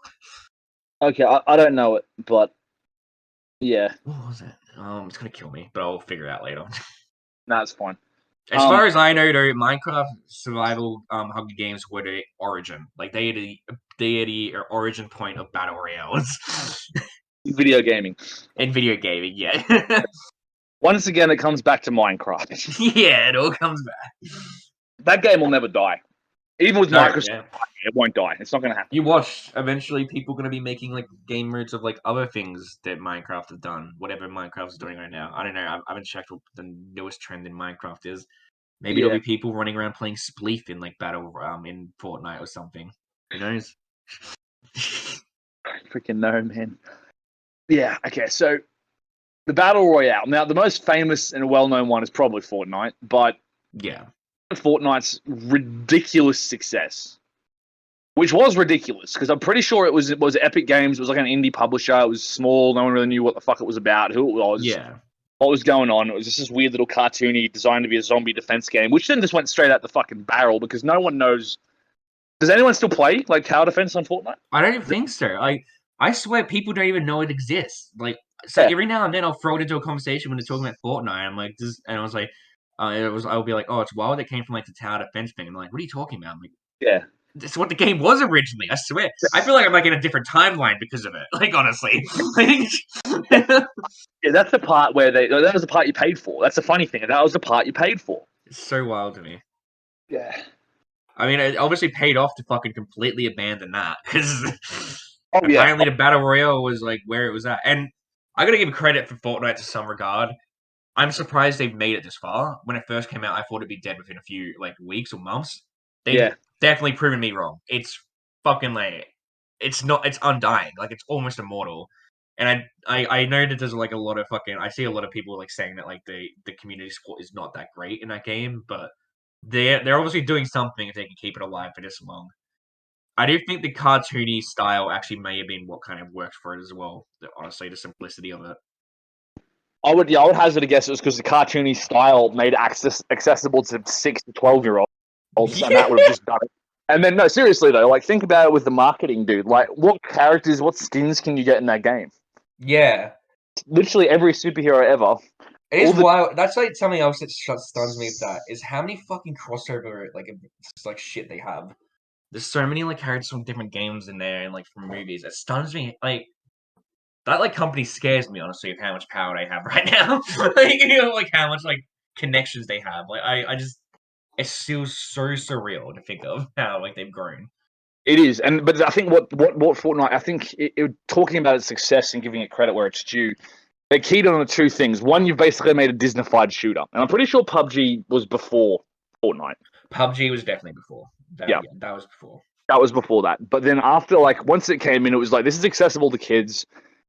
[SPEAKER 1] Okay, I don't know it, but yeah.
[SPEAKER 2] What was it? It's gonna kill me, but I'll figure it out later.
[SPEAKER 1] That's fine.
[SPEAKER 2] As far as I know, though, Minecraft survival Hunger Games were the origin. Like they are the origin point of battle royales.
[SPEAKER 1] Video gaming.
[SPEAKER 2] In video gaming, yeah.
[SPEAKER 1] Once again, it comes back to Minecraft.
[SPEAKER 2] Yeah, it all comes back.
[SPEAKER 1] That game will never die. Even with
[SPEAKER 2] No,
[SPEAKER 1] Microsoft,
[SPEAKER 2] yeah.
[SPEAKER 1] it won't die. It's not going to happen.
[SPEAKER 2] You watch, eventually people going to be making like game modes of like other things that Minecraft have done, whatever Minecraft's doing right now. I don't know. I haven't checked what the newest trend in Minecraft is. Maybe there'll be people running around playing Spleef in like in Fortnite or something. Who knows?
[SPEAKER 1] Freaking no, man. Yeah. Okay. So the Battle Royale. Now, the most famous and well-known one is probably Fortnite, but
[SPEAKER 2] Yeah.
[SPEAKER 1] Fortnite's ridiculous success, which was ridiculous because I'm pretty sure it was Epic Games. It was like an indie publisher. It was small. No one really knew what the fuck it was about, who it was,
[SPEAKER 2] Yeah.
[SPEAKER 1] what was going on. It was just this weird little cartoony designed to be a zombie defense game, which then just went straight out the fucking barrel because no one knows. Does anyone still play like tower defense on Fortnite?
[SPEAKER 2] I don't even think so. I swear people don't even know it exists. Like, so
[SPEAKER 1] Yeah.
[SPEAKER 2] every now and then I'll throw it into a conversation when they're talking about Fortnite. I'm like, this, and I was like, I'll be like, oh, it's wild. That came from like the tower defense thing. I'm like, what are you talking about? I'm like,
[SPEAKER 1] Yeah.
[SPEAKER 2] that's what the game was originally. I swear. I feel like I'm like in a different timeline because of it. Like, honestly.
[SPEAKER 1] Yeah, that's the part where that was the part you paid for. That's the funny thing. That was the part you paid for.
[SPEAKER 2] It's so wild to me.
[SPEAKER 1] Yeah.
[SPEAKER 2] I mean, it obviously paid off to fucking completely abandon that because
[SPEAKER 1] Yeah.
[SPEAKER 2] apparently the Battle Royale was like where it was at. And I gotta give credit for Fortnite to some regard. I'm surprised they've made it this far. When it first came out, I thought it'd be dead within a few like weeks or months. They've definitely proven me wrong. It's fucking like it's undying. Like it's almost immortal. And I know that there's like a lot of fucking I see a lot of people like saying that like the community support is not that great in that game, but they're obviously doing something if they can keep it alive for this long. I do think the cartoony style actually may have been what kind of worked for it as well. Honestly, the simplicity of it.
[SPEAKER 1] I would hazard a guess it was because the cartoony style made accessible to 6 to 12-year-olds, and that would have just done it. And then, no, seriously though, like think about it with the marketing, dude. Like, what characters, what skins can you get in that game?
[SPEAKER 2] Yeah.
[SPEAKER 1] Literally every superhero ever.
[SPEAKER 2] It is wild. That's like something else that stuns me with that is how many fucking crossover like shit they have. There's so many like characters from different games in there and like from movies. It stuns me. Like that like company scares me honestly of how much power they have right now. Like you know, like how much like connections they have. Like I just it's still so surreal to think of how like they've grown.
[SPEAKER 1] It is, but I think what Fortnite, I think talking about its success and giving it credit where it's due, they're keyed on the two things. One, you've basically made a Disney-fied shooter, and I'm pretty sure PUBG was before Fortnite.
[SPEAKER 2] PUBG was definitely before. Yeah, that was before.
[SPEAKER 1] That was before that. But then after, like, once it came in, it was like, this is accessible to kids.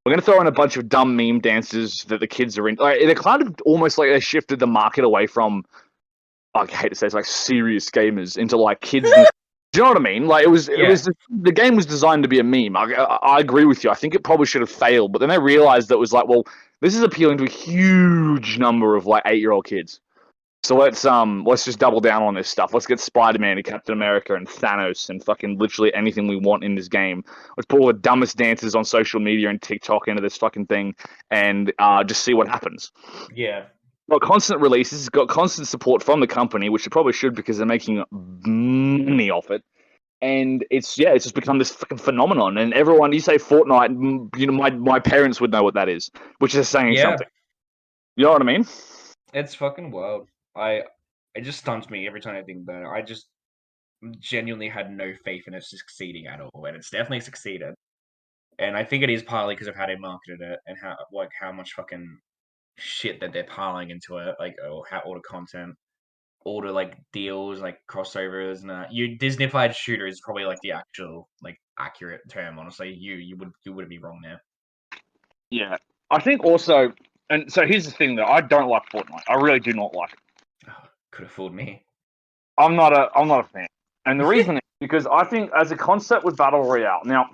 [SPEAKER 1] We're going to throw in a bunch of dumb meme dances that the kids are in. Like, they're kind of almost like they shifted the market away from, I hate to say, it's like serious gamers into like kids. Do you know what I mean? Like, it was the game was designed to be a meme. I agree with you. I think it probably should have failed, but then they realized that it was like, well, this is appealing to a huge number of like 8-year-old kids. So let's just double down on this stuff. Let's get Spiderman and Captain America and Thanos and fucking literally anything we want in this game. Let's put all the dumbest dances on social media and TikTok into this fucking thing and just see what happens.
[SPEAKER 2] Yeah.
[SPEAKER 1] Got constant releases, got constant support from the company, which it probably should because they're making money off it. And it's just become this fucking phenomenon. And everyone, you say Fortnite, you know, my parents would know what that is, which is saying something. You know what I mean?
[SPEAKER 2] It's fucking wild. It just stuns me every time I think about it. I just genuinely had no faith in it succeeding at all, and it's definitely succeeded. And I think it is partly because of how they marketed it and how much fucking shit that they're piling into it, like how all the content, all the like deals, like crossovers, and you Disney-fied shooter is probably like the actual like accurate term. Honestly, you wouldn't be wrong there.
[SPEAKER 1] Yeah, I think also, and so here's the thing though, I don't like Fortnite. I really do not like it.
[SPEAKER 2] Oh, could have fooled me.
[SPEAKER 1] I'm not a fan, and the reason is because I think as a concept with Battle Royale, now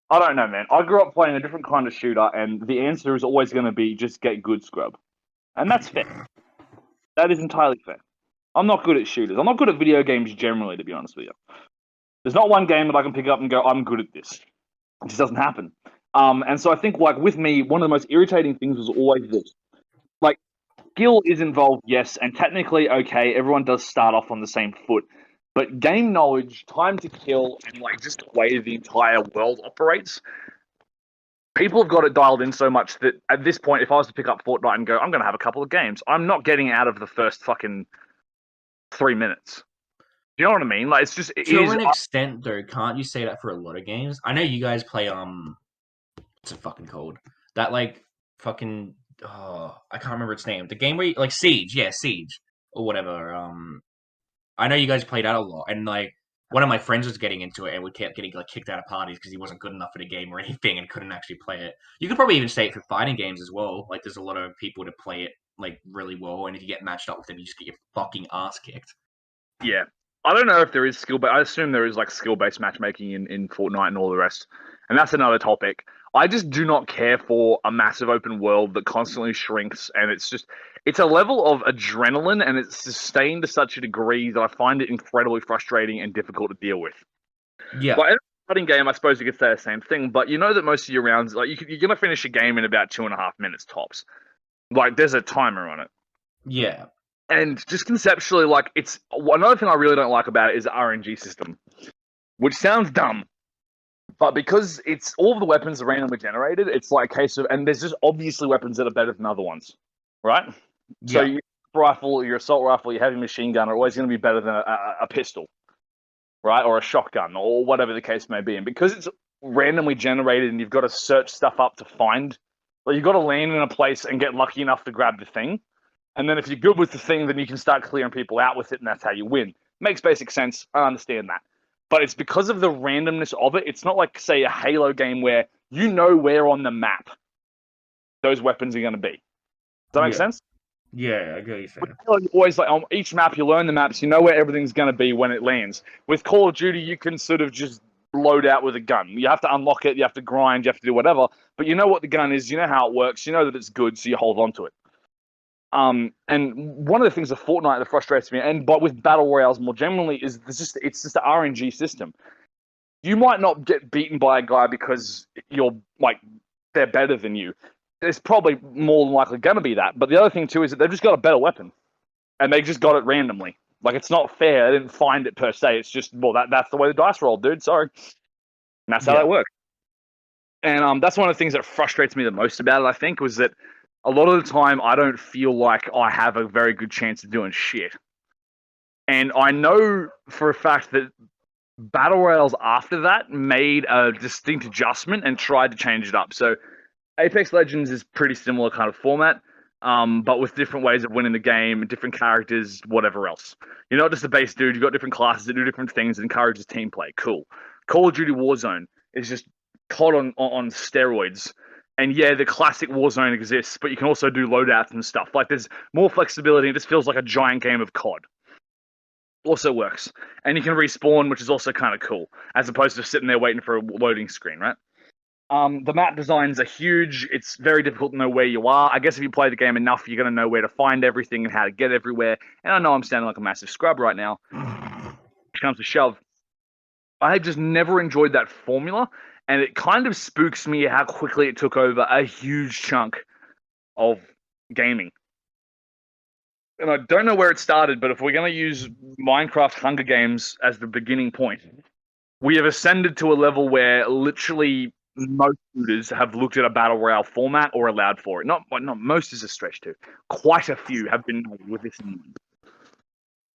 [SPEAKER 1] I don't know, man. I grew up playing a different kind of shooter, and the answer is always going to be just get good, scrub, and that's fair. That is entirely fair. I'm not good at shooters. I'm not good at video games generally, to be honest with you. There's not one game that I can pick up and go, I'm good at this. It just doesn't happen. And so I think, like, with me, one of the most irritating things was always this. Like, skill is involved, yes, and technically, okay, everyone does start off on the same foot. But game knowledge, time to kill, and, like, just the way the entire world operates, people have got it dialed in so much that at this point, if I was to pick up Fortnite and go, I'm going to have a couple of games, I'm not getting out of the first fucking 3 minutes. Do you know what I mean? Like, it's just, it
[SPEAKER 2] To
[SPEAKER 1] is.
[SPEAKER 2] an extent, though, can't you say that for a lot of games? I know you guys play what's it fucking called? That like fucking I can't remember its name. The game where you, like Siege, yeah, Siege or whatever. I know you guys played that a lot, and like one of my friends was getting into it, and we kept getting like kicked out of parties because he wasn't good enough for the game or anything, and couldn't actually play it. You could probably even say it for fighting games as well. Like, there's a lot of people to play it like really well, and if you get matched up with them, you just get your fucking ass kicked.
[SPEAKER 1] Yeah. I don't know if there is skill, but I assume there is like skill-based matchmaking in Fortnite and all the rest. And that's another topic. I just do not care for a massive open world that constantly shrinks, and it's a level of adrenaline, and it's sustained to such a degree that I find it incredibly frustrating and difficult to deal with.
[SPEAKER 2] Yeah,
[SPEAKER 1] Like in a fighting game, I suppose you could say the same thing, but you know that most of your rounds, like you're gonna finish a game in about 2.5 minutes tops. Like there's a timer on it.
[SPEAKER 2] yeah,
[SPEAKER 1] And just conceptually, like it's another thing I really don't like about it is the RNG system, which sounds dumb, but because it's all of the weapons are randomly generated, it's like a case of, and there's just obviously weapons that are better than other ones, right? So
[SPEAKER 2] yeah,
[SPEAKER 1] your rifle, your assault rifle, your heavy machine gun are always going to be better than a pistol, right, or a shotgun, or whatever the case may be. And because it's randomly generated, and you've got to search stuff up to find, like you've got to land in a place and get lucky enough to grab the thing. And then if you're good with the thing, then you can start clearing people out with it, and that's how you win. Makes basic sense. I understand that. But it's because of the randomness of it. It's not like, say, a Halo game where you know where on the map those weapons are going to be. Does that make
[SPEAKER 2] yeah,
[SPEAKER 1] sense?
[SPEAKER 2] yeah. I get what you're saying.
[SPEAKER 1] You always like on each map, you learn the maps, you know where everything's going to be when it lands. With Call of Duty, you can sort of just load out with a gun. You have to unlock it, you have to grind, you have to do whatever. But you know what the gun is, you know how it works, you know that it's good, so you hold on to it. And one of the things of Fortnite that frustrates me, but with battle royales more generally, is it's just an RNG system. You might not get beaten by a guy because you're like they're better than you. There's probably more than likely going to be that. But the other thing too is that they've just got a better weapon, and they just got it randomly. Like it's not fair. They didn't find it per se. It's just that's the way the dice rolled, dude. Sorry, and that's how
[SPEAKER 2] Yeah,
[SPEAKER 1] that works. And that's one of the things that frustrates me the most about it. I think was that a lot of the time I don't feel like I have a very good chance of doing shit. And I know for a fact that Battle Royales after that made a distinct adjustment and tried to change it up. So Apex Legends is pretty similar kind of format, but with different ways of winning the game, different characters, whatever else. You're not just a base dude. You've got different classes that do different things that encourages team play. Cool. Call of Duty Warzone is just COD on steroids. And yeah, the classic Warzone exists, but you can also do loadouts and stuff. Like there's more flexibility. It just feels like a giant game of COD. Also works. And you can respawn, which is also kind of cool, as opposed to sitting there waiting for a loading screen, right? The map designs are huge. It's very difficult to know where you are. I guess if you play the game enough, you're going to know where to find everything and how to get everywhere. And I know I'm sounding like a massive scrub right now. It comes to shove. I just never enjoyed that formula, and it kind of spooks me how quickly it took over a huge chunk of gaming. And I don't know where it started, but if we're going to use Minecraft Hunger Games as the beginning point, we have ascended to a level where literally most shooters have looked at a battle royale format or allowed for it. Not most is a stretch too. Quite a few have been made with this in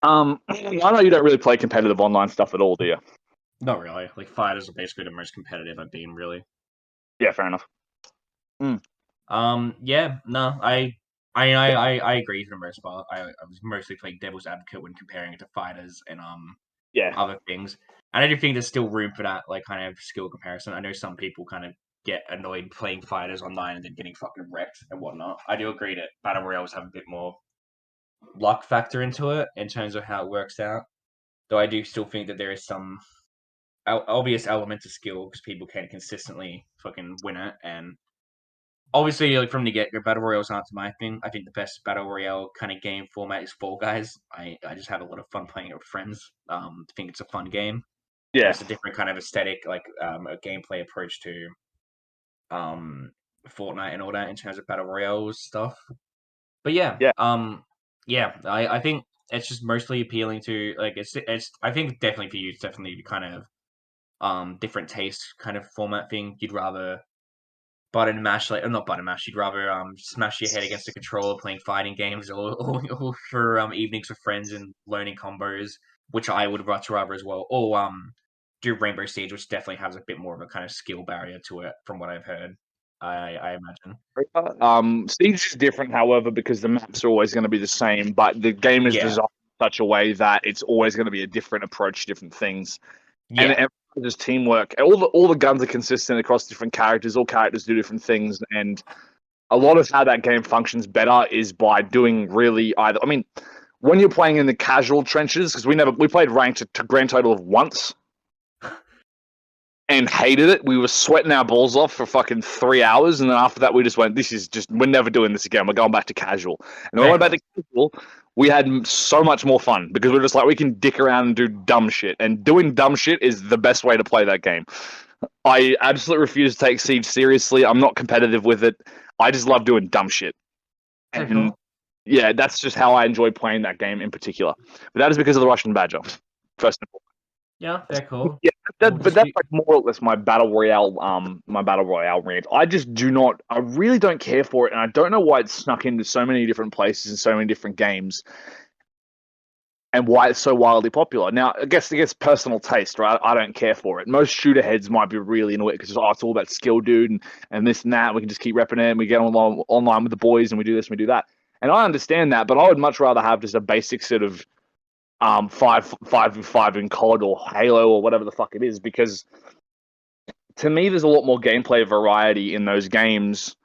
[SPEAKER 1] mind. I know you don't really play competitive online stuff at all, do you?
[SPEAKER 2] not really. Like fighters are basically the most competitive I've been, really.
[SPEAKER 1] Yeah, fair enough.
[SPEAKER 2] Yeah, no, I agree for the most part. I was mostly playing devil's advocate when comparing it to fighters and
[SPEAKER 1] Yeah,
[SPEAKER 2] other things. And I do think there's still room for that like kind of skill comparison. I know some people kind of get annoyed playing fighters online and then getting fucking wrecked and whatnot. I do agree that battle royales have a bit more luck factor into it in terms of how it works out. Though I do still think that there is some obvious element of skill because people can consistently fucking win it. And obviously, like from the get go, battle royales aren't my thing. I think the best battle royale kind of game format is Fall Guys. I just have a lot of fun playing it with friends. I think it's a fun game.
[SPEAKER 1] yeah,
[SPEAKER 2] It's a different kind of aesthetic, like a gameplay approach to Fortnite and all that in terms of battle royale stuff. But yeah,
[SPEAKER 1] yeah,
[SPEAKER 2] yeah, I think it's just mostly appealing to like it's I think definitely for you it's definitely kind of different taste kind of format thing. You'd rather button mash, like not button mash. You'd rather smash your head against a controller playing fighting games, or for evenings with friends and learning combos, which I would much rather as well. Or do Rainbow Siege, which definitely has a bit more of a kind of skill barrier to it, from what I've heard. I imagine.
[SPEAKER 1] Siege is different, however, because the maps are always going to be the same, but the game is
[SPEAKER 2] Yeah,
[SPEAKER 1] designed in such a way that it's always going to be a different approach to different things. And
[SPEAKER 2] yeah,
[SPEAKER 1] just teamwork. All the guns are consistent across different characters. All characters do different things, and a lot of how that game functions better is by doing really either. I mean, when you're playing in the casual trenches, because we played ranked a grand total of once and hated it. We were sweating our balls off for fucking 3 hours, and then after that, we just went, we're never doing this again. We're going back to casual. And when we went back to casual, we had so much more fun because we're just like, we can dick around and do dumb shit. And doing dumb shit is the best way to play that game. I absolutely refuse to take Siege seriously. I'm not competitive with it. I just love doing dumb shit. And
[SPEAKER 2] cool.
[SPEAKER 1] yeah, that's just how I enjoy playing that game in particular. But that is because of the Russian Badger, first and foremost.
[SPEAKER 2] Yeah, they're cool.
[SPEAKER 1] Yeah,
[SPEAKER 2] We'll
[SPEAKER 1] but
[SPEAKER 2] just
[SPEAKER 1] that's
[SPEAKER 2] be...
[SPEAKER 1] like more or less my battle royale. My battle royale rant. I just do not. I really don't care for it, and I don't know why it's snuck into so many different places and so many different games, and why it's so wildly popular. Now, I guess personal taste, right? I don't care for it. Most shooter heads might be really into it because it's all about skill, dude, and this and that. We can just keep repping it, and we get online with the boys, and we do this, and we do that. And I understand that, but I would much rather have just a basic sort of 5v5 in COD or Halo or whatever the fuck it is, because to me there's a lot more gameplay variety in those games.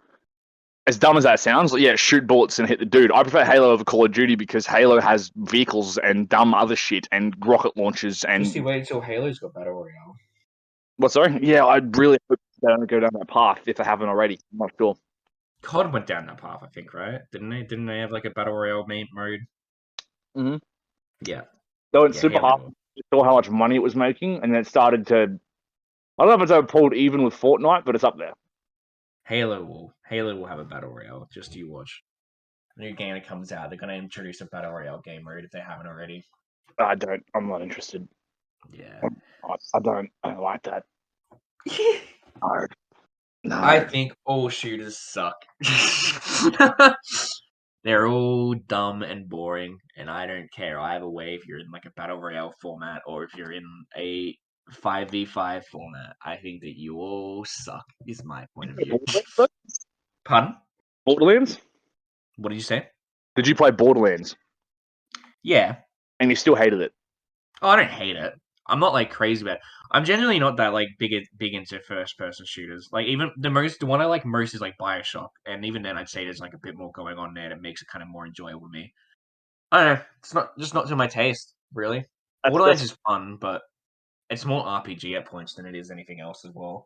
[SPEAKER 1] As dumb as that sounds, like, yeah, shoot bullets and hit the dude. I prefer Halo over Call of Duty because Halo has vehicles and dumb other shit and rocket launchers and.
[SPEAKER 2] Just you wait until Halo's got Battle Royale.
[SPEAKER 1] What, sorry? Yeah, I'd really hope they don't go down that path if they haven't already. I'm not sure.
[SPEAKER 2] COD went down that path, I think, right? Didn't they? Didn't they have like a Battle Royale main mode?
[SPEAKER 1] Mm-hmm.
[SPEAKER 2] Yeah.
[SPEAKER 1] They went
[SPEAKER 2] Yeah,
[SPEAKER 1] super hard.
[SPEAKER 2] Halo.
[SPEAKER 1] Saw how much money it was making, and then it started to. I don't know if it's ever pulled even with Fortnite, but it's up there.
[SPEAKER 2] Halo will have a Battle Royale. Just you watch. New game that comes out, they're gonna introduce a Battle Royale game mode if they haven't already.
[SPEAKER 1] I don't. I'm not interested.
[SPEAKER 2] Yeah.
[SPEAKER 1] I don't. I don't like that. No. No.
[SPEAKER 2] I think all shooters suck. They're all dumb and boring, and I don't care either way if you're in like a Battle Royale format or if you're in a 5v5 format. I think that you all suck, is my point of view. Pardon?
[SPEAKER 1] Borderlands?
[SPEAKER 2] What did you say?
[SPEAKER 1] Did you play Borderlands?
[SPEAKER 2] Yeah.
[SPEAKER 1] And you still hated it?
[SPEAKER 2] Oh, I don't hate it. I'm not like crazy about it. I'm generally not that like big into first person shooters. Like even the one I like most is like BioShock, and even then I'd say there's like a bit more going on there that makes it kind of more enjoyable to me. I don't know. It's not to my taste, really. Borderlands is fun, but it's more RPG at points than it is anything else as well.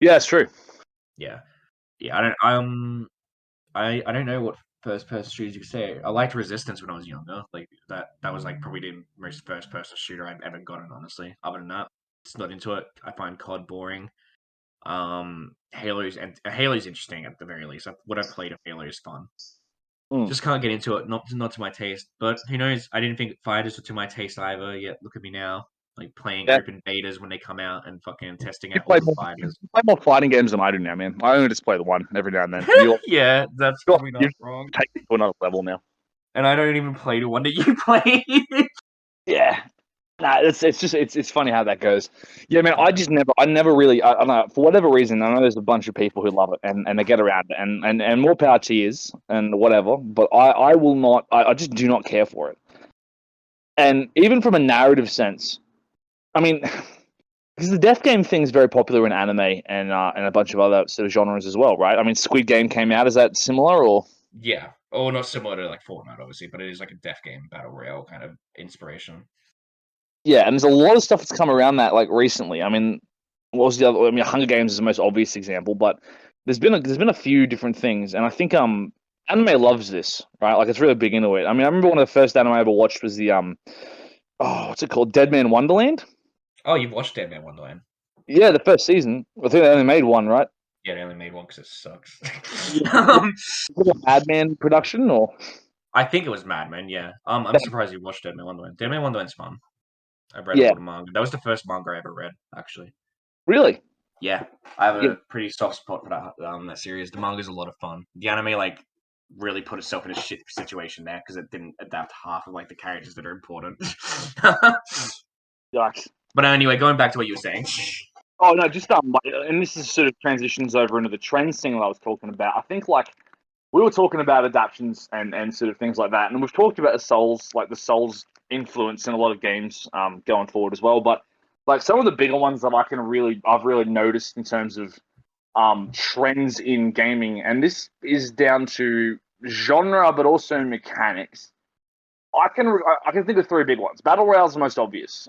[SPEAKER 1] Yeah, it's true.
[SPEAKER 2] Yeah. I don't know what first person shooters you could say. I liked Resistance when I was younger. Like that was like probably the most first person shooter I've ever gotten, honestly. Other than that, it's not into it. I find COD boring. Halo's interesting at the very least. What I've played of Halo is fun. Just can't get into it. Not to my taste. But who knows? I didn't think fighters were to my taste either. Yet look at me now, like playing open betas when they come out and fucking testing out all the fighters.
[SPEAKER 1] You play more fighting games than I do now, man. I only just play the one every now and then.
[SPEAKER 2] Yeah, that's probably not wrong.
[SPEAKER 1] Take it to another level now.
[SPEAKER 2] And I don't even play the one that you play.
[SPEAKER 1] Yeah. Nah, it's funny how that goes. Yeah, man, I never really, I don't know, for whatever reason, I know there's a bunch of people who love it and they get around it and more power to years and whatever, but I will not, I just do not care for it. And even from a narrative sense, I mean, because the death game thing is very popular in anime and a bunch of other sort of genres as well, right? I mean, Squid Game came out, is that similar or?
[SPEAKER 2] Yeah. Or not similar to like Fortnite, obviously, but it is like a death game battle royale kind of inspiration.
[SPEAKER 1] Yeah, and there's a lot of stuff that's come around that like recently. I mean, what was the other? I mean, Hunger Games is the most obvious example, but there's been a few different things, and I think anime loves this, right? Like it's really big into it. I mean, I remember one of the first anime I ever watched was the what's it called? Dead Man Wonderland.
[SPEAKER 2] Oh, you've watched Dead Man Wonderland?
[SPEAKER 1] Yeah, the first season. I think they only made one, right?
[SPEAKER 2] Yeah, they only made one because it sucks.
[SPEAKER 1] Was it a Madman production or?
[SPEAKER 2] I think it was Madman. Yeah. I'm surprised you watched Dead Man Wonderland. Dead Man Wonderland's fun. I've read all the manga. That was the first manga I ever read, actually.
[SPEAKER 1] Really?
[SPEAKER 2] Yeah, I have
[SPEAKER 1] Yeah.
[SPEAKER 2] a pretty soft spot for that series. The manga's a lot of fun. The anime like really put itself in a shit situation there because it didn't adapt half of like the characters that are important.
[SPEAKER 1] Yikes.
[SPEAKER 2] But anyway, going back to what you were saying.
[SPEAKER 1] Oh no, just and this is sort of transitions over into the trends thing that I was talking about. I think like we were talking about adaptations and sort of things like that, and we've talked about the Souls influence in a lot of games going forward as well. But like some of the bigger ones that I've really noticed in terms of trends in gaming, and this is down to genre but also mechanics. I can think of three big ones. Battle Royale is the most obvious.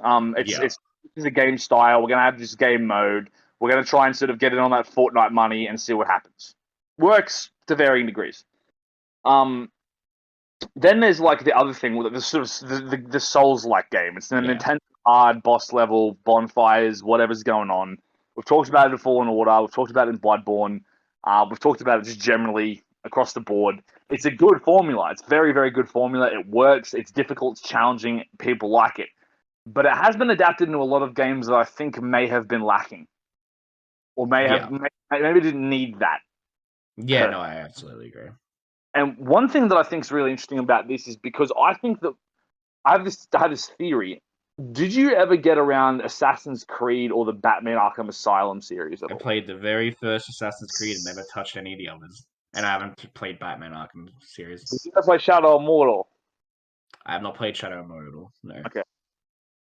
[SPEAKER 1] It's a game style. We're gonna have this game mode. We're gonna try and sort of get it on that Fortnite money and see what happens. Works to varying degrees. Then there's like the other thing with the sort of the Souls-like game. It's the Nintendo hard boss level bonfires, whatever's going on. We've talked about it in Fallen Order. We've talked about it in Bloodborne. We've talked about it just generally across the board. It's a good formula. It's very, very good formula. It works. It's difficult. It's challenging. People like it. But it has been adapted into a lot of games that I think may have been lacking. Or maybe didn't need that.
[SPEAKER 2] Yeah, no, I absolutely agree.
[SPEAKER 1] And one thing that I think is really interesting about this is because I think that I have this theory. Did you ever get around Assassin's Creed or the Batman Arkham Asylum series at
[SPEAKER 2] I
[SPEAKER 1] all?
[SPEAKER 2] played the very first Assassin's Creed and never touched any of the others. And I haven't played Batman Arkham series.
[SPEAKER 1] Did you ever play Shadow of Mordor?
[SPEAKER 2] I have not played Shadow of Mordor, no.
[SPEAKER 1] Okay.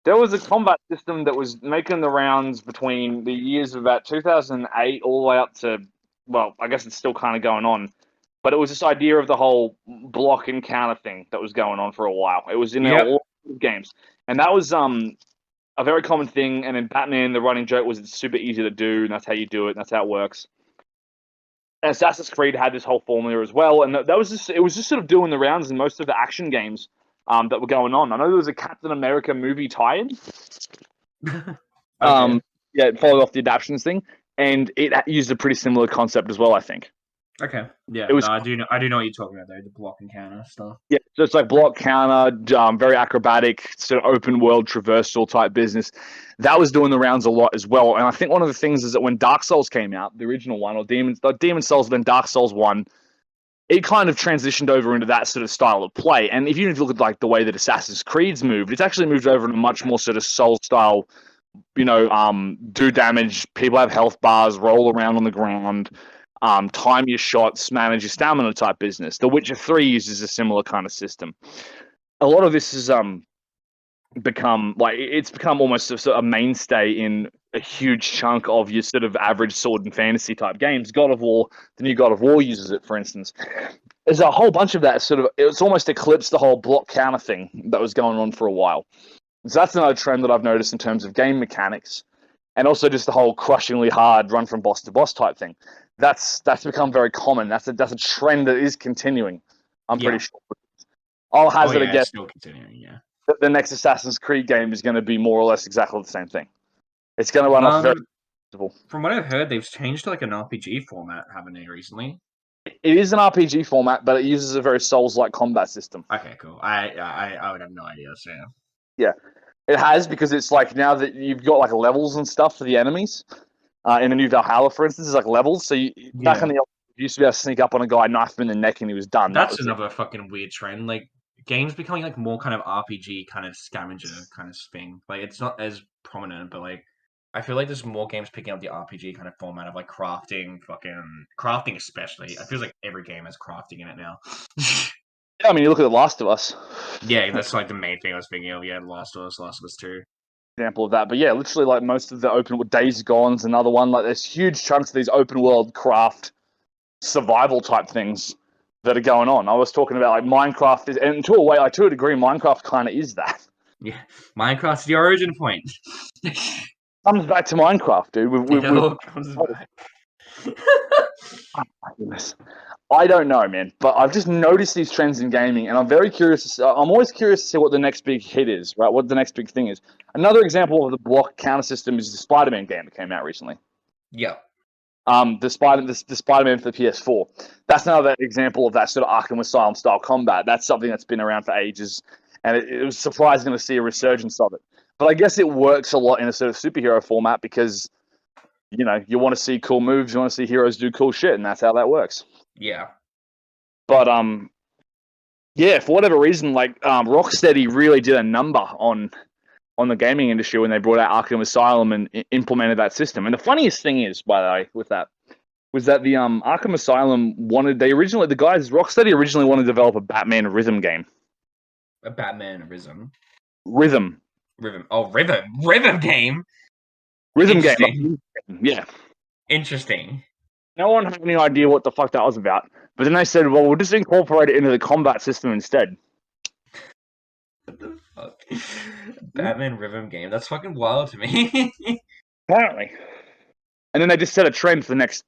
[SPEAKER 1] There was a combat system that was making the rounds between the years of about 2008 all the way up to, well, I guess it's still kind of going on. But it was this idea of the whole block and counter thing that was going on for a while. It was in all games. And that was a very common thing. And in Batman, the running joke was it's super easy to do, and that's how you do it, and that's how it works. And Assassin's Creed had this whole formula as well, and it was just sort of doing the rounds in most of the action games that were going on. I know there was a Captain America movie tie-in.
[SPEAKER 2] Okay.
[SPEAKER 1] Yeah, it followed off the adaptions thing, and it used a pretty similar concept as well, I think.
[SPEAKER 2] Okay. Yeah.
[SPEAKER 1] It was,
[SPEAKER 2] no, I do know what you're talking about though, the block and counter stuff.
[SPEAKER 1] yeah, so it's like block counter, very acrobatic, sort of open world traversal type business. That was doing the rounds a lot as well. And I think one of the things is that when Dark Souls came out, the original one, or Demon Souls, then Dark Souls 1, it kind of transitioned over into that sort of style of play. And if you look at like the way that Assassin's Creed's moved, it's actually moved over into a much more sort of Soul style, do damage, people have health bars, roll around on the ground, time your shots, manage your stamina type business. The Witcher 3 uses a similar kind of system. A lot of this has become almost a mainstay in a huge chunk of your sort of average sword and fantasy type games. God of War, the new God of War uses it, for instance. There's a whole bunch of that it's almost eclipsed the whole block counter thing that was going on for a while. So that's another trend that I've noticed in terms of game mechanics, and also just the whole crushingly hard run from boss to boss type thing. That's become very common. That's a trend that is continuing. I'm pretty sure. I'll hazard a guess.
[SPEAKER 2] It's still continuing. Yeah.
[SPEAKER 1] The next Assassin's Creed game is going to be more or less exactly the same thing. It's going to run off very.
[SPEAKER 2] From what I've heard, they've changed to like an RPG format, haven't they, recently?
[SPEAKER 1] It is an RPG format, but it uses a very Souls-like combat system.
[SPEAKER 2] Okay, cool. I would have no idea. So
[SPEAKER 1] yeah, it has, because it's like now that you've got like levels and stuff for the enemies. In the new Valhalla, for instance, there's like levels. So back in the old, you used to be able to sneak up on a guy, knife him in the neck, and he was done.
[SPEAKER 2] That's another fucking weird trend. Like games becoming like more kind of RPG kind of scavenger kind of thing. Like it's not as prominent, but like I feel like there's more games picking up the RPG kind of format of like crafting especially. I feel like every game has crafting in it now.
[SPEAKER 1] Yeah, I mean, you look at The Last of Us.
[SPEAKER 2] Yeah, that's like the main thing I was thinking of. Yeah, The Last of Us 2.
[SPEAKER 1] Example of that. But yeah, literally like most of the open world, Days Gone's another one. Like there's huge chunks of these open world craft survival type things that are going on. I was talking about like Minecraft and to a degree, Minecraft kind of is that.
[SPEAKER 2] Yeah, Minecraft's the origin point.
[SPEAKER 1] Comes back to Minecraft, dude.
[SPEAKER 2] It all comes back.
[SPEAKER 1] Oh my goodness. I don't know, man, but I've just noticed these trends in gaming, and I'm very curious. I'm always curious to see what the next big hit is, right? What the next big thing is. Another example of the block counter system is the Spiderman game that came out recently.
[SPEAKER 2] Yeah.
[SPEAKER 1] The Spiderman for the PS4. That's another example of that sort of Arkham Asylum style combat. That's something that's been around for ages, and it was surprising to see a resurgence of it. But I guess it works a lot in a sort of superhero format because You want to see cool moves, you want to see heroes do cool shit, and that's how that works.
[SPEAKER 2] Yeah.
[SPEAKER 1] But yeah, for whatever reason, like Rocksteady really did a number on the gaming industry when they brought out Arkham Asylum and implemented that system. And the funniest thing is, by the way, with that was that the Arkham Asylum the guys Rocksteady originally wanted to develop a Batman rhythm game.
[SPEAKER 2] A Batman rhythm.
[SPEAKER 1] Rhythm.
[SPEAKER 2] Oh, rhythm game.
[SPEAKER 1] Rhythm
[SPEAKER 2] Interesting.
[SPEAKER 1] game. Yeah.
[SPEAKER 2] Interesting.
[SPEAKER 1] No one had any idea what the fuck that was about. But then they said, well, we'll just incorporate it into the combat system instead.
[SPEAKER 2] What the fuck? Batman rhythm game. That's fucking wild to me.
[SPEAKER 1] Apparently. And then they just set a trend for the next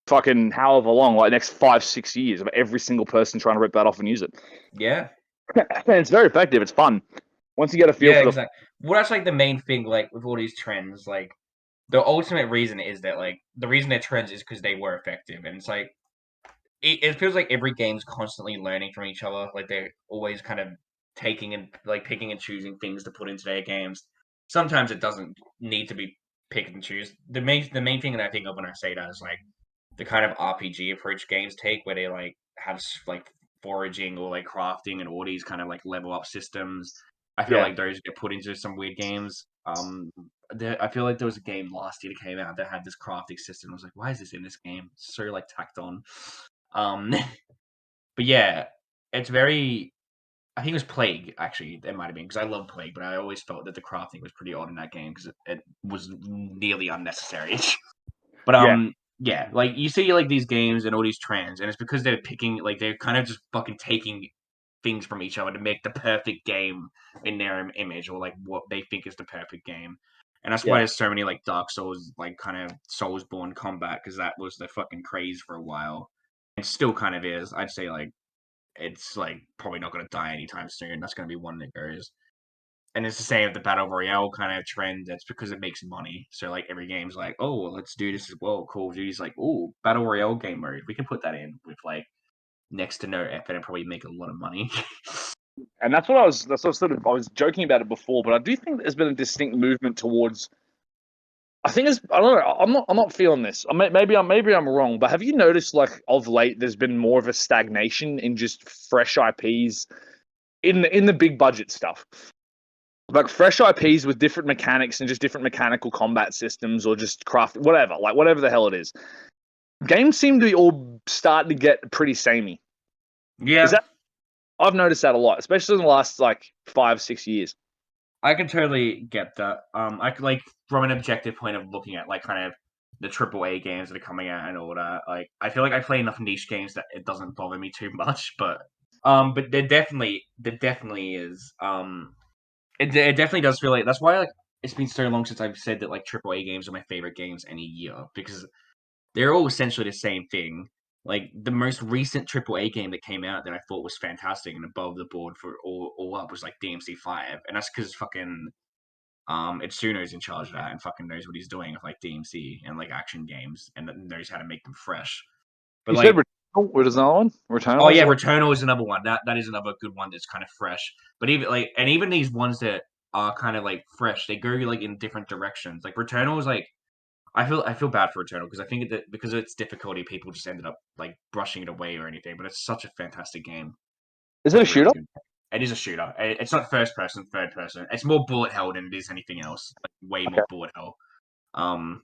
[SPEAKER 1] fucking however long, like next 5-6 years of every single person trying to rip that off and use it.
[SPEAKER 2] Yeah.
[SPEAKER 1] And it's very effective. It's fun. Once you get a feel for
[SPEAKER 2] exactly. Well, that's like the main thing, like with all these trends, like the ultimate reason is that like the reason they're trends is because they were effective, and it's like it feels like every game's constantly learning from each other. Like they're always kind of taking and like picking and choosing things to put into their games. Sometimes it doesn't need to be pick and choose. The main thing that I think of when I say that is like the kind of RPG approach games take, where they like have like foraging or like crafting and all these kind of like level up systems. I feel
[SPEAKER 1] Yeah.
[SPEAKER 2] like those get put into some weird games. I feel like there was a game last year that came out that had this crafting system. I was like, why is this in this game? It's so like tacked on. Um, but yeah, it's very. I think it was Plague, actually. It might have been because I love Plague, but I always felt that the crafting was pretty odd in that game because it was nearly unnecessary. But
[SPEAKER 1] Yeah.
[SPEAKER 2] yeah, like you see like these games and all these trends, and it's because they're picking like they're kind of just fucking taking things from each other to make the perfect game in their image or like what they think is the perfect game. And that's why
[SPEAKER 1] Yeah.
[SPEAKER 2] there's so many like Dark Souls, like kind of Soulsborne combat, because that was the fucking craze for a while. And still kind of is. I'd say like it's like probably not gonna die anytime soon. That's gonna be one that goes. And it's the same with the Battle Royale kind of trend. That's because it makes money. So like every game's like, oh, let's do this as well. Call of Duty's like, oh, Battle Royale game mode. We can put that in with like next to no effort and probably make a lot of money.
[SPEAKER 1] And that's what I was I was joking about it before, but I do think there's been a distinct movement towards I think it's I don't know, I'm not feeling this. Maybe I'm wrong, but have you noticed like of late there's been more of a stagnation in just fresh IPs in the big budget stuff? Like fresh IPs with different mechanics and just different mechanical combat systems or just craft whatever the hell it is. Games seem to be all starting to get pretty samey. Is
[SPEAKER 2] Yeah,
[SPEAKER 1] that I've noticed that a lot, especially in the last like 5-6 years.
[SPEAKER 2] I can totally get that. I could like from an objective point of looking at like kind of the AAA games that are coming out and all that. Like I feel like I play enough niche games that it doesn't bother me too much. But there definitely is. It definitely does feel like that's why like it's been so long since I've said that like AAA games are my favorite games any year because they're all essentially the same thing. Like the most recent AAA game that came out that I thought was fantastic and above the board for all up was like DMC5, and that's because fucking Itsuno's in charge of that and fucking knows what he's doing with like DMC and like action games and knows how to make them fresh. But
[SPEAKER 1] You said
[SPEAKER 2] like,
[SPEAKER 1] Returnal? What is another one? Returnal
[SPEAKER 2] oh
[SPEAKER 1] is
[SPEAKER 2] yeah,
[SPEAKER 1] the one?
[SPEAKER 2] Returnal is another one. That is another good one that's kind of fresh. But even these ones that are kind of like fresh, they go like in different directions. Like Returnal is like I feel bad for Returnal because I think that because of its difficulty, people just ended up like brushing it away or anything. But it's such a fantastic game.
[SPEAKER 1] Is
[SPEAKER 2] It's a
[SPEAKER 1] it a
[SPEAKER 2] really
[SPEAKER 1] shooter?
[SPEAKER 2] good. It is a shooter. It's not first person, third person. It's more bullet hell than it is anything else. Like way
[SPEAKER 1] Okay.
[SPEAKER 2] more bullet hell. Um,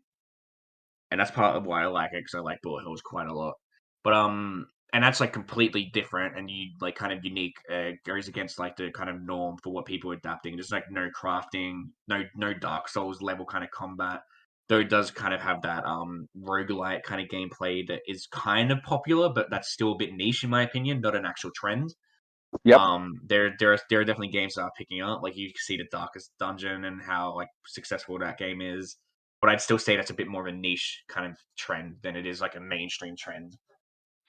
[SPEAKER 2] and that's part of why I like it because I like bullet hells quite a lot. But and that's like completely different and you like kind of unique. Goes against like the kind of norm for what people are adapting. There's like no crafting, no Dark Souls level kind of combat. Though it does kind of have that roguelite kind of gameplay that is kind of popular, but that's still a bit niche in my opinion, not an actual trend.
[SPEAKER 1] Yep.
[SPEAKER 2] There are definitely games that are picking up. Like you can see the Darkest Dungeon and how like successful that game is. But I'd still say that's a bit more of a niche kind of trend than it is like a mainstream trend.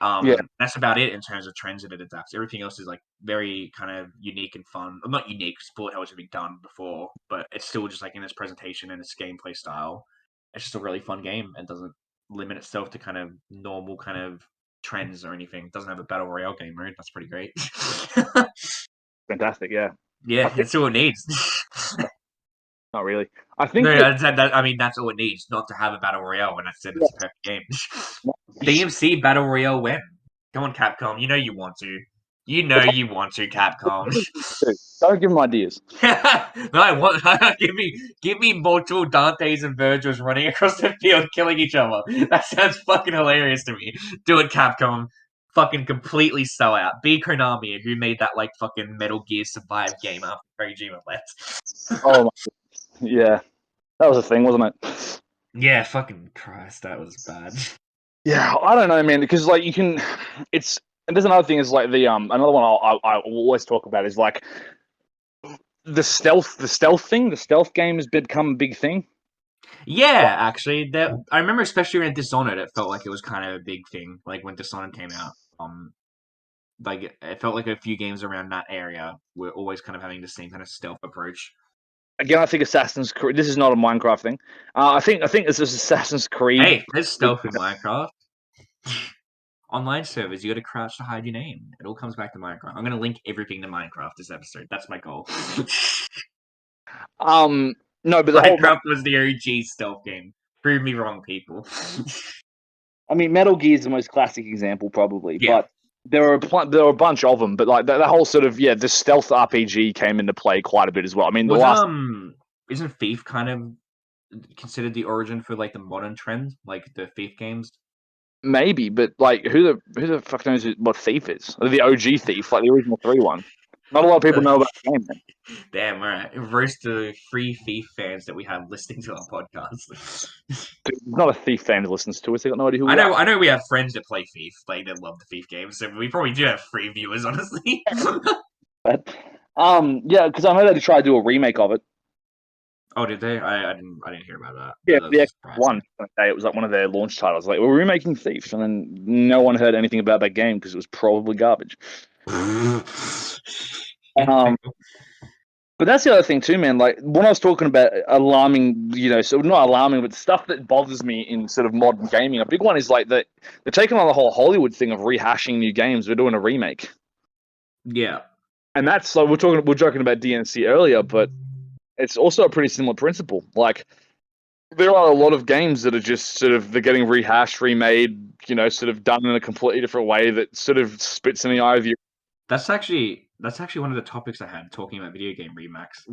[SPEAKER 1] Yeah.
[SPEAKER 2] That's about it in terms of trends that it adapts. Everything else is like very kind of unique and fun. Well, not unique, because Bullet Hell has been done before, but it's still just like in its presentation and its gameplay style. It's just a really fun game and doesn't limit itself to kind of normal kind of trends or anything. It doesn't have a battle royale game mode. That's pretty great.
[SPEAKER 1] Fantastic. Yeah. I
[SPEAKER 2] Yeah,
[SPEAKER 1] think
[SPEAKER 2] that's all it needs.
[SPEAKER 1] not really. I think
[SPEAKER 2] No,
[SPEAKER 1] that
[SPEAKER 2] I mean that's all it needs, not to have a battle royale. When I said it's a perfect game. DMC battle royale when? Come on, Capcom. You know you want to. You know you want to, Capcom.
[SPEAKER 1] don't give them ideas.
[SPEAKER 2] No, I want give me multiple Dantes and Virgils running across the field killing each other. That sounds fucking hilarious to me. Do it, Capcom. Fucking completely sell out. Be Konami, who made that like fucking Metal Gear Survive game after Kojima left.
[SPEAKER 1] Oh my, yeah, that was a thing, wasn't it?
[SPEAKER 2] Yeah, fucking Christ, that was bad.
[SPEAKER 1] Yeah, I don't know, man, because like you can, it's and there's another thing is like the another one I always talk about is like the stealth thing. The stealth game has become a big thing.
[SPEAKER 2] Yeah, actually, that I remember, especially when Dishonored, it felt like it was kind of a big thing. Like when Dishonored came out, like it felt like a few games around that area were always kind of having the same kind of stealth approach.
[SPEAKER 1] Again, I think Assassin's Creed. This is not a Minecraft thing. I think this is Assassin's Creed.
[SPEAKER 2] Hey, there's stealth in Minecraft. Online servers, you got to crouch to hide your name. It all comes back to Minecraft. I'm gonna link everything to Minecraft this episode. That's my goal.
[SPEAKER 1] No, but the whole.
[SPEAKER 2] Minecraft was the OG stealth game. Prove me wrong, people.
[SPEAKER 1] I mean, Metal Gear is the most classic example, probably,
[SPEAKER 2] Yeah.
[SPEAKER 1] but there are a bunch of them. But like the whole sort of the stealth RPG came into play quite a bit as well. I mean,
[SPEAKER 2] Isn't Thief kind of considered the origin for like the modern trend, like the Thief games?
[SPEAKER 1] maybe, but like who the fuck knows what Thief is? The OG Thief, like the original 3 one. Not a lot of people know about the game. Man.
[SPEAKER 2] Damn, alright. Roast the free Thief fans that we have listening to our podcast.
[SPEAKER 1] There's not a Thief fan who listens to us. They got no idea who
[SPEAKER 2] I
[SPEAKER 1] we are.
[SPEAKER 2] know we have friends that play Thief, like they love the Thief games, so we probably do have free viewers, honestly.
[SPEAKER 1] But, yeah, because I know they tried to do a remake of it.
[SPEAKER 2] Oh, did they? I didn't hear about that.
[SPEAKER 1] Yeah,
[SPEAKER 2] That's
[SPEAKER 1] the
[SPEAKER 2] surprising.
[SPEAKER 1] X1. It was like one of their launch titles. Like, we're remaking Thief, and then no one heard anything about that game because it was probably garbage. But that's the other thing too, man. Like when I was talking about alarming, so not alarming, but stuff that bothers me in sort of modern gaming. A big one is like that they're taking on the whole Hollywood thing of rehashing new games. We're doing a remake,
[SPEAKER 2] Yeah.
[SPEAKER 1] and that's like we're joking about DNC earlier, but it's also a pretty similar principle. Like there are a lot of games that are just sort of they're getting rehashed, remade, sort of done in a completely different way that sort of spits in the eye of you.
[SPEAKER 2] That's actually one of the topics I had talking about video game remakes.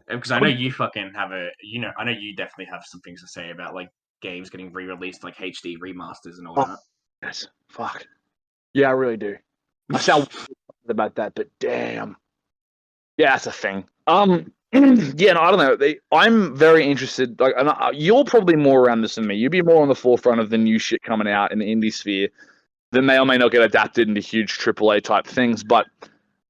[SPEAKER 2] Because I know you fucking have I know you definitely have some things to say about like games getting re-released like HD remasters and all that.
[SPEAKER 1] Yes, fuck. Yeah, I really do. I sound about that, but damn. Yeah, that's a thing. Yeah, no, I don't know. I'm very interested. Like, and you're probably more around this than me. You'd be more on the forefront of the new shit coming out in the indie sphere that may or may not get adapted into huge AAA type things. But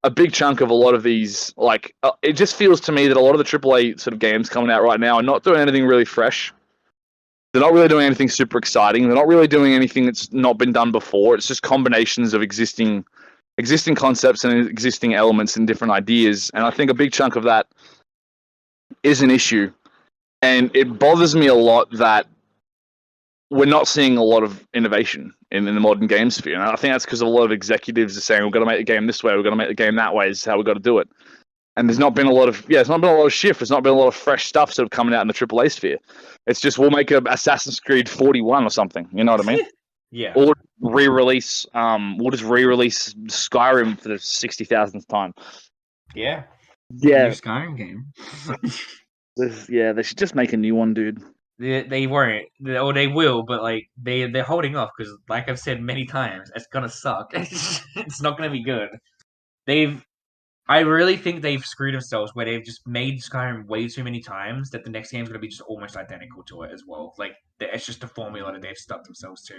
[SPEAKER 1] a big chunk of a lot of these, like, it just feels to me that a lot of the AAA sort of games coming out right now are not doing anything really fresh. They're not really doing anything super exciting. They're not really doing anything that's not been done before. It's just combinations of existing concepts and existing elements and different ideas. And I think a big chunk of that is an issue. And it bothers me a lot that we're not seeing a lot of innovation in the modern game sphere. And I think that's because a lot of executives are saying, we've got to make the game this way, we've got to make the game that way, this is how we've got to do it. And there's not been a lot of shift. There's not been a lot of fresh stuff sort of coming out in the AAA sphere. It's just we'll make an Assassin's Creed 41 or something. You know what I mean?
[SPEAKER 2] Yeah.
[SPEAKER 1] Or re-release. We'll just re-release Skyrim for the 60,000th time.
[SPEAKER 2] Yeah.
[SPEAKER 1] Yeah.
[SPEAKER 2] New Skyrim game.
[SPEAKER 1] They should just make a new one, dude.
[SPEAKER 2] They won't, or they will, but like they're holding off because, like I've said many times, it's gonna suck. It's not gonna be good. I really think they've screwed themselves where they've just made Skyrim way too many times that the next game's gonna be just almost identical to it as well. Like it's just a formula that they've stuck themselves to.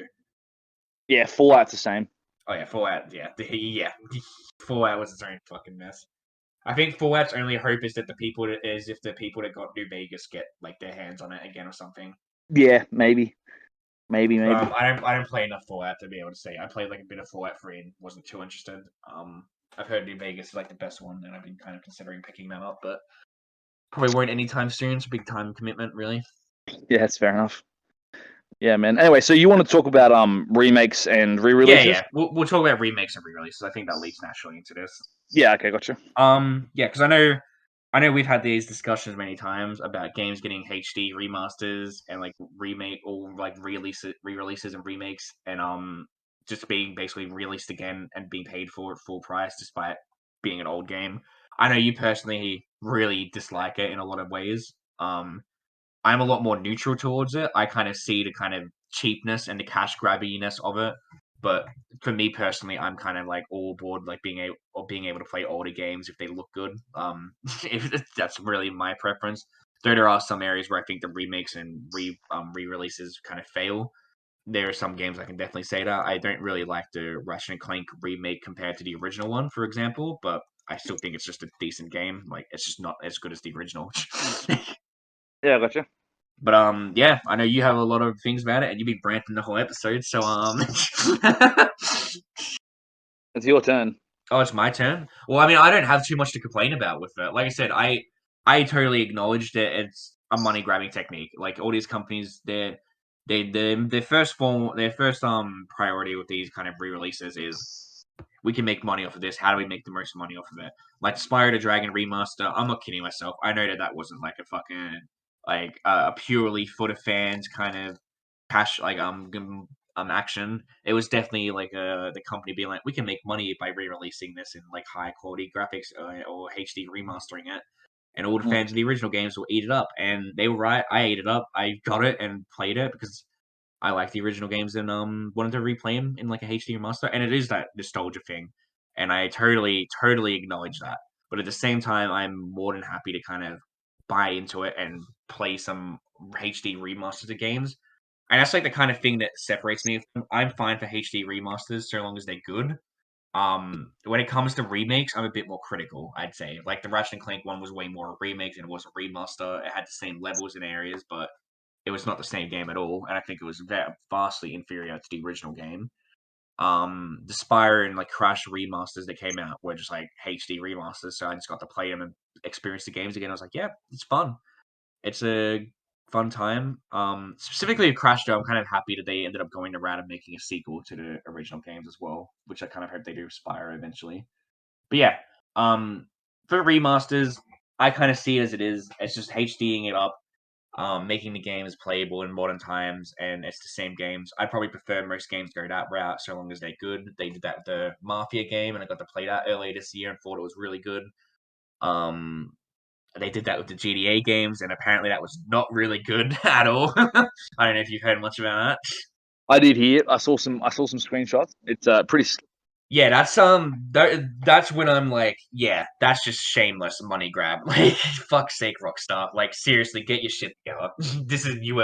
[SPEAKER 1] Yeah, Fallout's the same.
[SPEAKER 2] Oh yeah, Fallout. Yeah, yeah. Fallout was its own fucking mess. I think Fallout's only hope is that if the people that got New Vegas get like their hands on it again or something.
[SPEAKER 1] Yeah, maybe.
[SPEAKER 2] I don't play enough Fallout to be able to say. I played like a bit of Fallout 3 and wasn't too interested. I've heard New Vegas is like the best one, and I've been kind of considering picking that up, but probably won't anytime soon. It's a big time commitment, really.
[SPEAKER 1] Yeah, that's fair enough. Yeah, man. Anyway, so you want to talk about remakes and re-releases?
[SPEAKER 2] Yeah. We'll talk about remakes and re-releases. I think that leads naturally into this.
[SPEAKER 1] Yeah. Okay, gotcha.
[SPEAKER 2] Yeah, because I know I know we've had these discussions many times about games getting HD remasters and like remake or like re-releases and remakes, and just being basically released again and being paid for at full price despite being an old game. I know you personally really dislike it in a lot of ways. I'm a lot more neutral towards it. I kind of see the kind of cheapness and the cash grabbiness of it. But for me personally, I'm kind of like all aboard like being able to play older games if they look good. If that's really my preference. Though there are some areas where I think the remakes and re-releases kind of fail. There are some games I can definitely say that. I don't really like the Ratchet and Clank remake compared to the original one, for example, but I still think it's just a decent game. Like it's just not as good as the original.
[SPEAKER 1] Yeah, gotcha.
[SPEAKER 2] But yeah, I know you have a lot of things about it, and you've been ranting the whole episode. So
[SPEAKER 1] It's your turn.
[SPEAKER 2] oh, it's my turn. Well, I mean, I don't have too much to complain about with it. Like I said, I totally acknowledge that it's a money grabbing technique. Like all these companies, their first priority with these kind of re releases is we can make money off of this. How do we make the most money off of it? Like Spyro the Dragon remaster. I'm not kidding myself. I know that wasn't like a fucking like a purely for the fans kind of cash action. It was definitely like the company being like, we can make money by re-releasing this in like high quality graphics or HD remastering it. And all the
[SPEAKER 1] Mm.
[SPEAKER 2] fans of the original games will eat it up, and they were right. I ate it up. I got it and played it because I like the original games and wanted to replay them in like a HD remaster, and it is that nostalgia thing, and I totally acknowledge that. But at the same time, I'm more than happy to kind of buy into it and play some HD remasters of games, and that's like the kind of thing that separates me. I'm fine for HD remasters so long as they're good. When it comes to remakes, I'm a bit more critical. I'd say like the Ratchet and Clank one was way more a remake than it was a remaster. It had the same levels in areas, but it was not the same game at all, and I think it was vastly inferior to the original game. The Spyro and like Crash remasters that came out were just like HD remasters, so I just got to play them and experience the games again. I was like, yeah, it's fun. It's a fun time. Specifically with Crash, though, I'm kind of happy that they ended up going the route of making a sequel to the original games as well, which I kind of hope they do with Spyro eventually. But yeah, for remasters, I kind of see it as it is. It's just HDing it up, making the games playable in modern times, and it's the same games. I probably prefer most games go that route, so long as they're good. They did that with the Mafia game, and I got to play that earlier this year and thought it was really good. Um, they did that with the GTA games, and apparently that was not really good at all. I don't know if you've heard much about that.
[SPEAKER 1] I did hear. I saw some screenshots. It's pretty.
[SPEAKER 2] Yeah, that's when I'm like, yeah, that's just shameless money grab. Like, fuck's sake, Rockstar. Like, seriously, get your shit together. This is you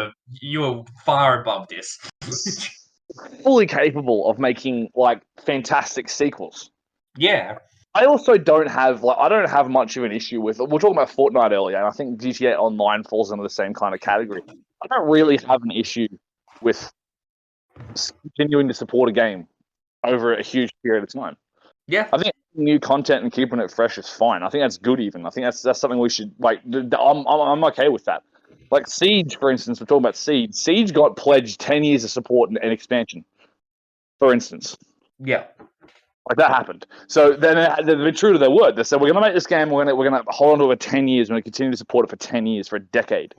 [SPEAKER 2] are far above this.
[SPEAKER 1] Fully capable of making like fantastic sequels.
[SPEAKER 2] Yeah,
[SPEAKER 1] I also don't have much of an issue with. We're talking about Fortnite earlier, and I think GTA Online falls under the same kind of category. I don't really have an issue with continuing to support a game over a huge period of time.
[SPEAKER 2] yeah,
[SPEAKER 1] I think new content and keeping it fresh is fine. I think that's good. Even I think that's something we should like. I'm okay with that. Like Siege, for instance, we're talking about Siege. Siege got pledged 10 years of support and expansion, for instance.
[SPEAKER 2] yeah.
[SPEAKER 1] Like that happened. So then they've been true to their word. They said we're going to make this game. We're going to hold on to it for 10 years. We're going to continue to support it for 10 years, for a decade.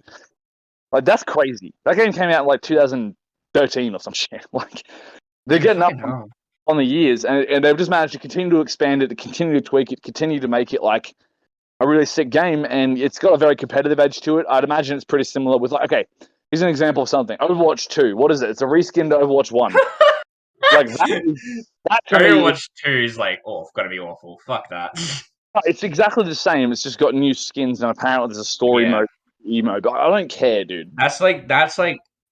[SPEAKER 1] Like that's crazy. That game came out in like 2013 or some shit. Like they're getting up on the years, and they've just managed to continue to expand it, to continue to tweak it, continue to make it like a really sick game, and it's got a very competitive edge to it. I'd imagine it's pretty similar with like, okay, here's an example of something. Overwatch 2. What is it? It's a reskin to Overwatch 1. Like that to me,
[SPEAKER 2] Overwatch 2 is like, oh, it's gonna be awful. Fuck that.
[SPEAKER 1] it's exactly the same. It's just got new skins, and apparently there's a story
[SPEAKER 2] Yeah.
[SPEAKER 1] mode, emo. But I don't care, dude.
[SPEAKER 2] That's like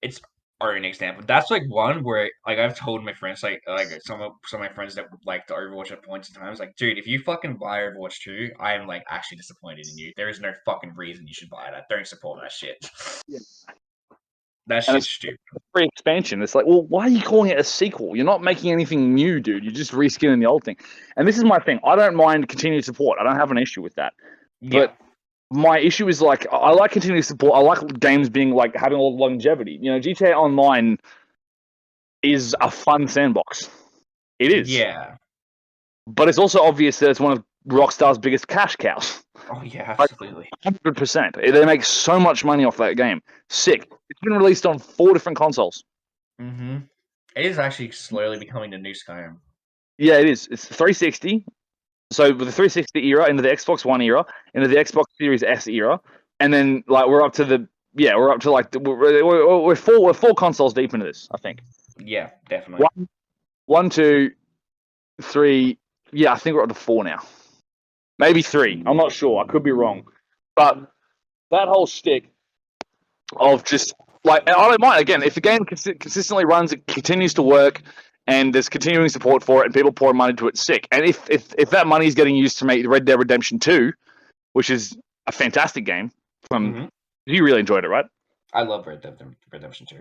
[SPEAKER 2] it's an example. That's like one where like I've told my friends like some of my friends that like the Overwatch at points in times like, dude, if you fucking buy Overwatch 2, I am like actually disappointed in you. There is no fucking reason you should buy that. Don't support that shit.
[SPEAKER 1] Yeah.
[SPEAKER 2] That
[SPEAKER 1] And
[SPEAKER 2] shit's
[SPEAKER 1] it's
[SPEAKER 2] stupid.
[SPEAKER 1] free expansion. It's like, well, why are you calling it a sequel? You're not making anything new, dude. You're just reskinning the old thing. And this is my thing. I don't mind continued support. I don't have an issue with that.
[SPEAKER 2] Yeah.
[SPEAKER 1] But my issue is like I like continued support. I like games being like having a lot of longevity. You know, GTA Online is a fun sandbox. It is.
[SPEAKER 2] Yeah.
[SPEAKER 1] But it's also obvious that it's one of Rockstar's biggest cash cows.
[SPEAKER 2] Oh yeah, absolutely.
[SPEAKER 1] 100%. They make so much money off that game. Sick. It's been released on 4 different consoles.
[SPEAKER 2] Mm-hmm. It is actually slowly becoming the new Skyrim.
[SPEAKER 1] Yeah, it is. It's 360. So with the 360 era into the Xbox One era, into the Xbox Series S era, and then like we're up to like we're 4 consoles deep into this. I think
[SPEAKER 2] Yeah, definitely.
[SPEAKER 1] 1, 2, 3. Yeah, I think we're up to 4 now. Maybe 3. I'm not sure. I could be wrong. But that whole shtick of just like, and I don't mind again if the game consistently runs, it continues to work, and there's continuing support for it, and people pour money into it. Sick. And if that money is getting used to make Red Dead Redemption 2, which is a fantastic game, you really enjoyed it, right?
[SPEAKER 2] I love Red Dead Redemption 2.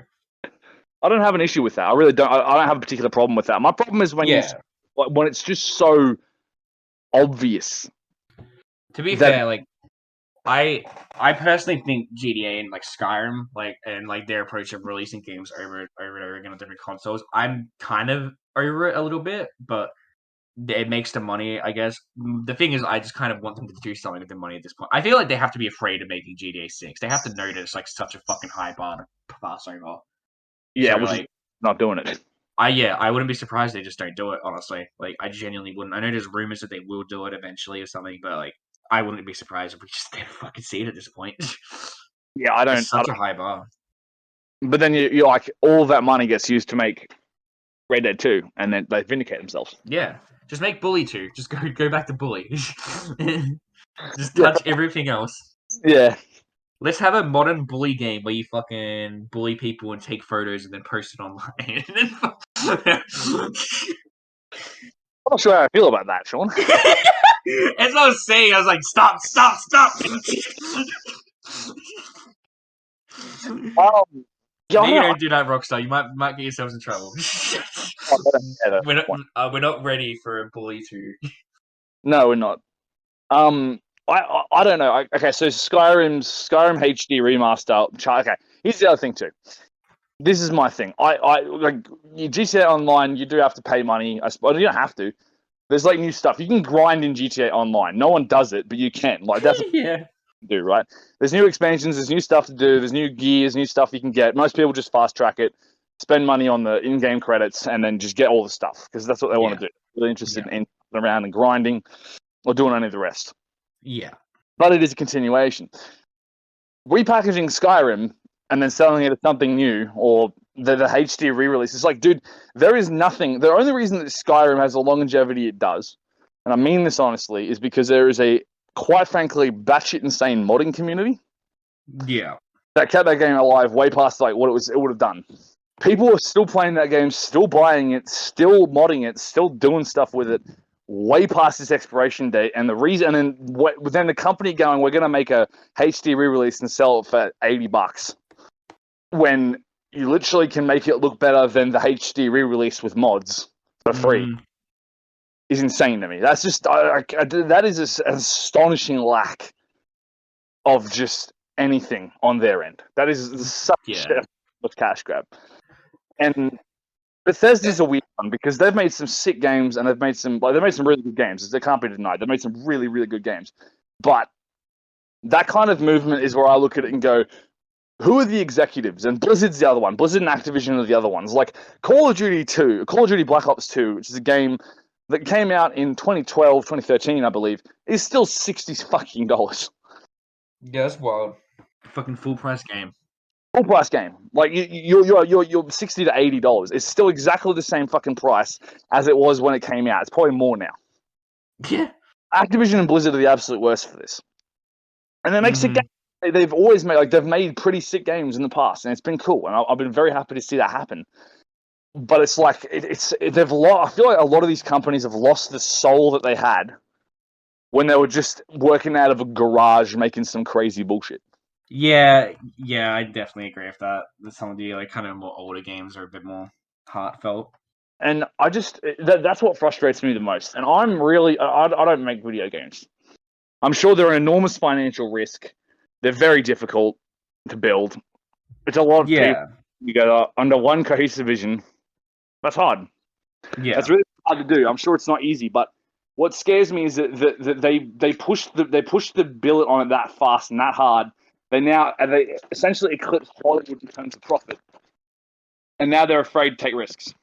[SPEAKER 1] I don't have an issue with that. I really don't. I don't have a particular problem with that. My problem is when when it's just so obvious.
[SPEAKER 2] To be fair, like I personally think GTA and like Skyrim, and their approach of releasing games over and over again on different consoles, I'm kind of over it a little bit, but it makes the money, I guess. The thing is, I just kind of want them to do something with the money at this point. I feel like they have to be afraid of making GTA 6. They have to know that it's like such a fucking high bar to pass over.
[SPEAKER 1] Yeah,
[SPEAKER 2] So,
[SPEAKER 1] which is not doing it.
[SPEAKER 2] I wouldn't be surprised they just don't do it, honestly. Like, I genuinely wouldn't. I know there's rumors that they will do it eventually or something, but like, I wouldn't be surprised if we just didn't fucking see it at this point.
[SPEAKER 1] Yeah, I don't.
[SPEAKER 2] It's such a high bar.
[SPEAKER 1] But then you're like, all of that money gets used to make Red Dead 2, and then they vindicate themselves.
[SPEAKER 2] Yeah, just make Bully 2. Just go back to Bully. Just touch everything else.
[SPEAKER 1] Yeah.
[SPEAKER 2] Let's have a modern bully game where you fucking bully people and take photos and then post it online.
[SPEAKER 1] I'm not sure how I feel about that, Sean.
[SPEAKER 2] That's what I was saying. I was like, stop.
[SPEAKER 1] Yeah,
[SPEAKER 2] you don't do that, Rockstar. You might get yourselves in trouble. We're not ready for a bully 2.
[SPEAKER 1] No, we're not. I don't know. Okay, so Skyrim HD remaster. Okay, here's the other thing too. This is my thing. I like GTA Online. You do have to pay money. I suppose you don't have to. There's like new stuff you can grind in GTA Online. No one does it, but you can. Like that's
[SPEAKER 2] yeah.
[SPEAKER 1] Do right. There's new expansions. There's new stuff to do. There's new gears, new stuff you can get. Most people just fast track it, spend money on the in-game credits, and then just get all the stuff because that's what they want to do. Really interested in around and grinding or doing any of the rest.
[SPEAKER 2] Yeah.
[SPEAKER 1] But it is a continuation. Repackaging Skyrim and then selling it as something new or the HD re-release. It's like, dude, there is nothing. The only reason that Skyrim has the longevity it does, and I mean this honestly, is because there is a, quite frankly, batshit insane modding community.
[SPEAKER 2] Yeah.
[SPEAKER 1] That kept that game alive way past like what it would have done. People are still playing that game, still buying it, still modding it, still doing stuff with it, way past its expiration date. And the reason, and then the company going, we're going to make a HD re-release and sell it for $80, when you literally can make it look better than the HD re-release with mods for free, is insane to me. That's just that is an astonishing lack of just anything on their end. That is such a cash grab. And Bethesda's a weird one because they've made some sick games and they've made some really good games. They can't be denied. They've made some really, really good games. But that kind of movement is where I look at it and go, who are the executives? And Blizzard's the other one. Blizzard and Activision are the other ones. Like Call of Duty Black Ops 2, which is a game that came out in 2012, 2013, I believe, is still $60 fucking dollars.
[SPEAKER 2] Yeah, that's wild. Fucking full price game.
[SPEAKER 1] Full price game. Like you're $60 to $80. It's still exactly the same fucking price as it was when it came out. It's probably more now.
[SPEAKER 2] Yeah.
[SPEAKER 1] Activision and Blizzard are the absolute worst for this. And they make sick games. They've always made they've made pretty sick games in the past, and it's been cool. And I've been very happy to see that happen. But it's like they've lost. I feel like a lot of these companies have lost the soul that they had when they were just working out of a garage making some crazy bullshit.
[SPEAKER 2] Yeah, I definitely agree with that. Some of the like kind of more older games are a bit more heartfelt.
[SPEAKER 1] And I just that's what frustrates me the most. And I'm really I don't make video games. I'm sure they're an enormous financial risk. They're very difficult to build. It's a lot of people. You go under one cohesive vision. That's hard.
[SPEAKER 2] Yeah,
[SPEAKER 1] that's really hard to do. I'm sure it's not easy, but What scares me is that they pushed the billet on it that fast and that hard. They essentially eclipsed Hollywood in terms of profit, and now they're afraid to take risks.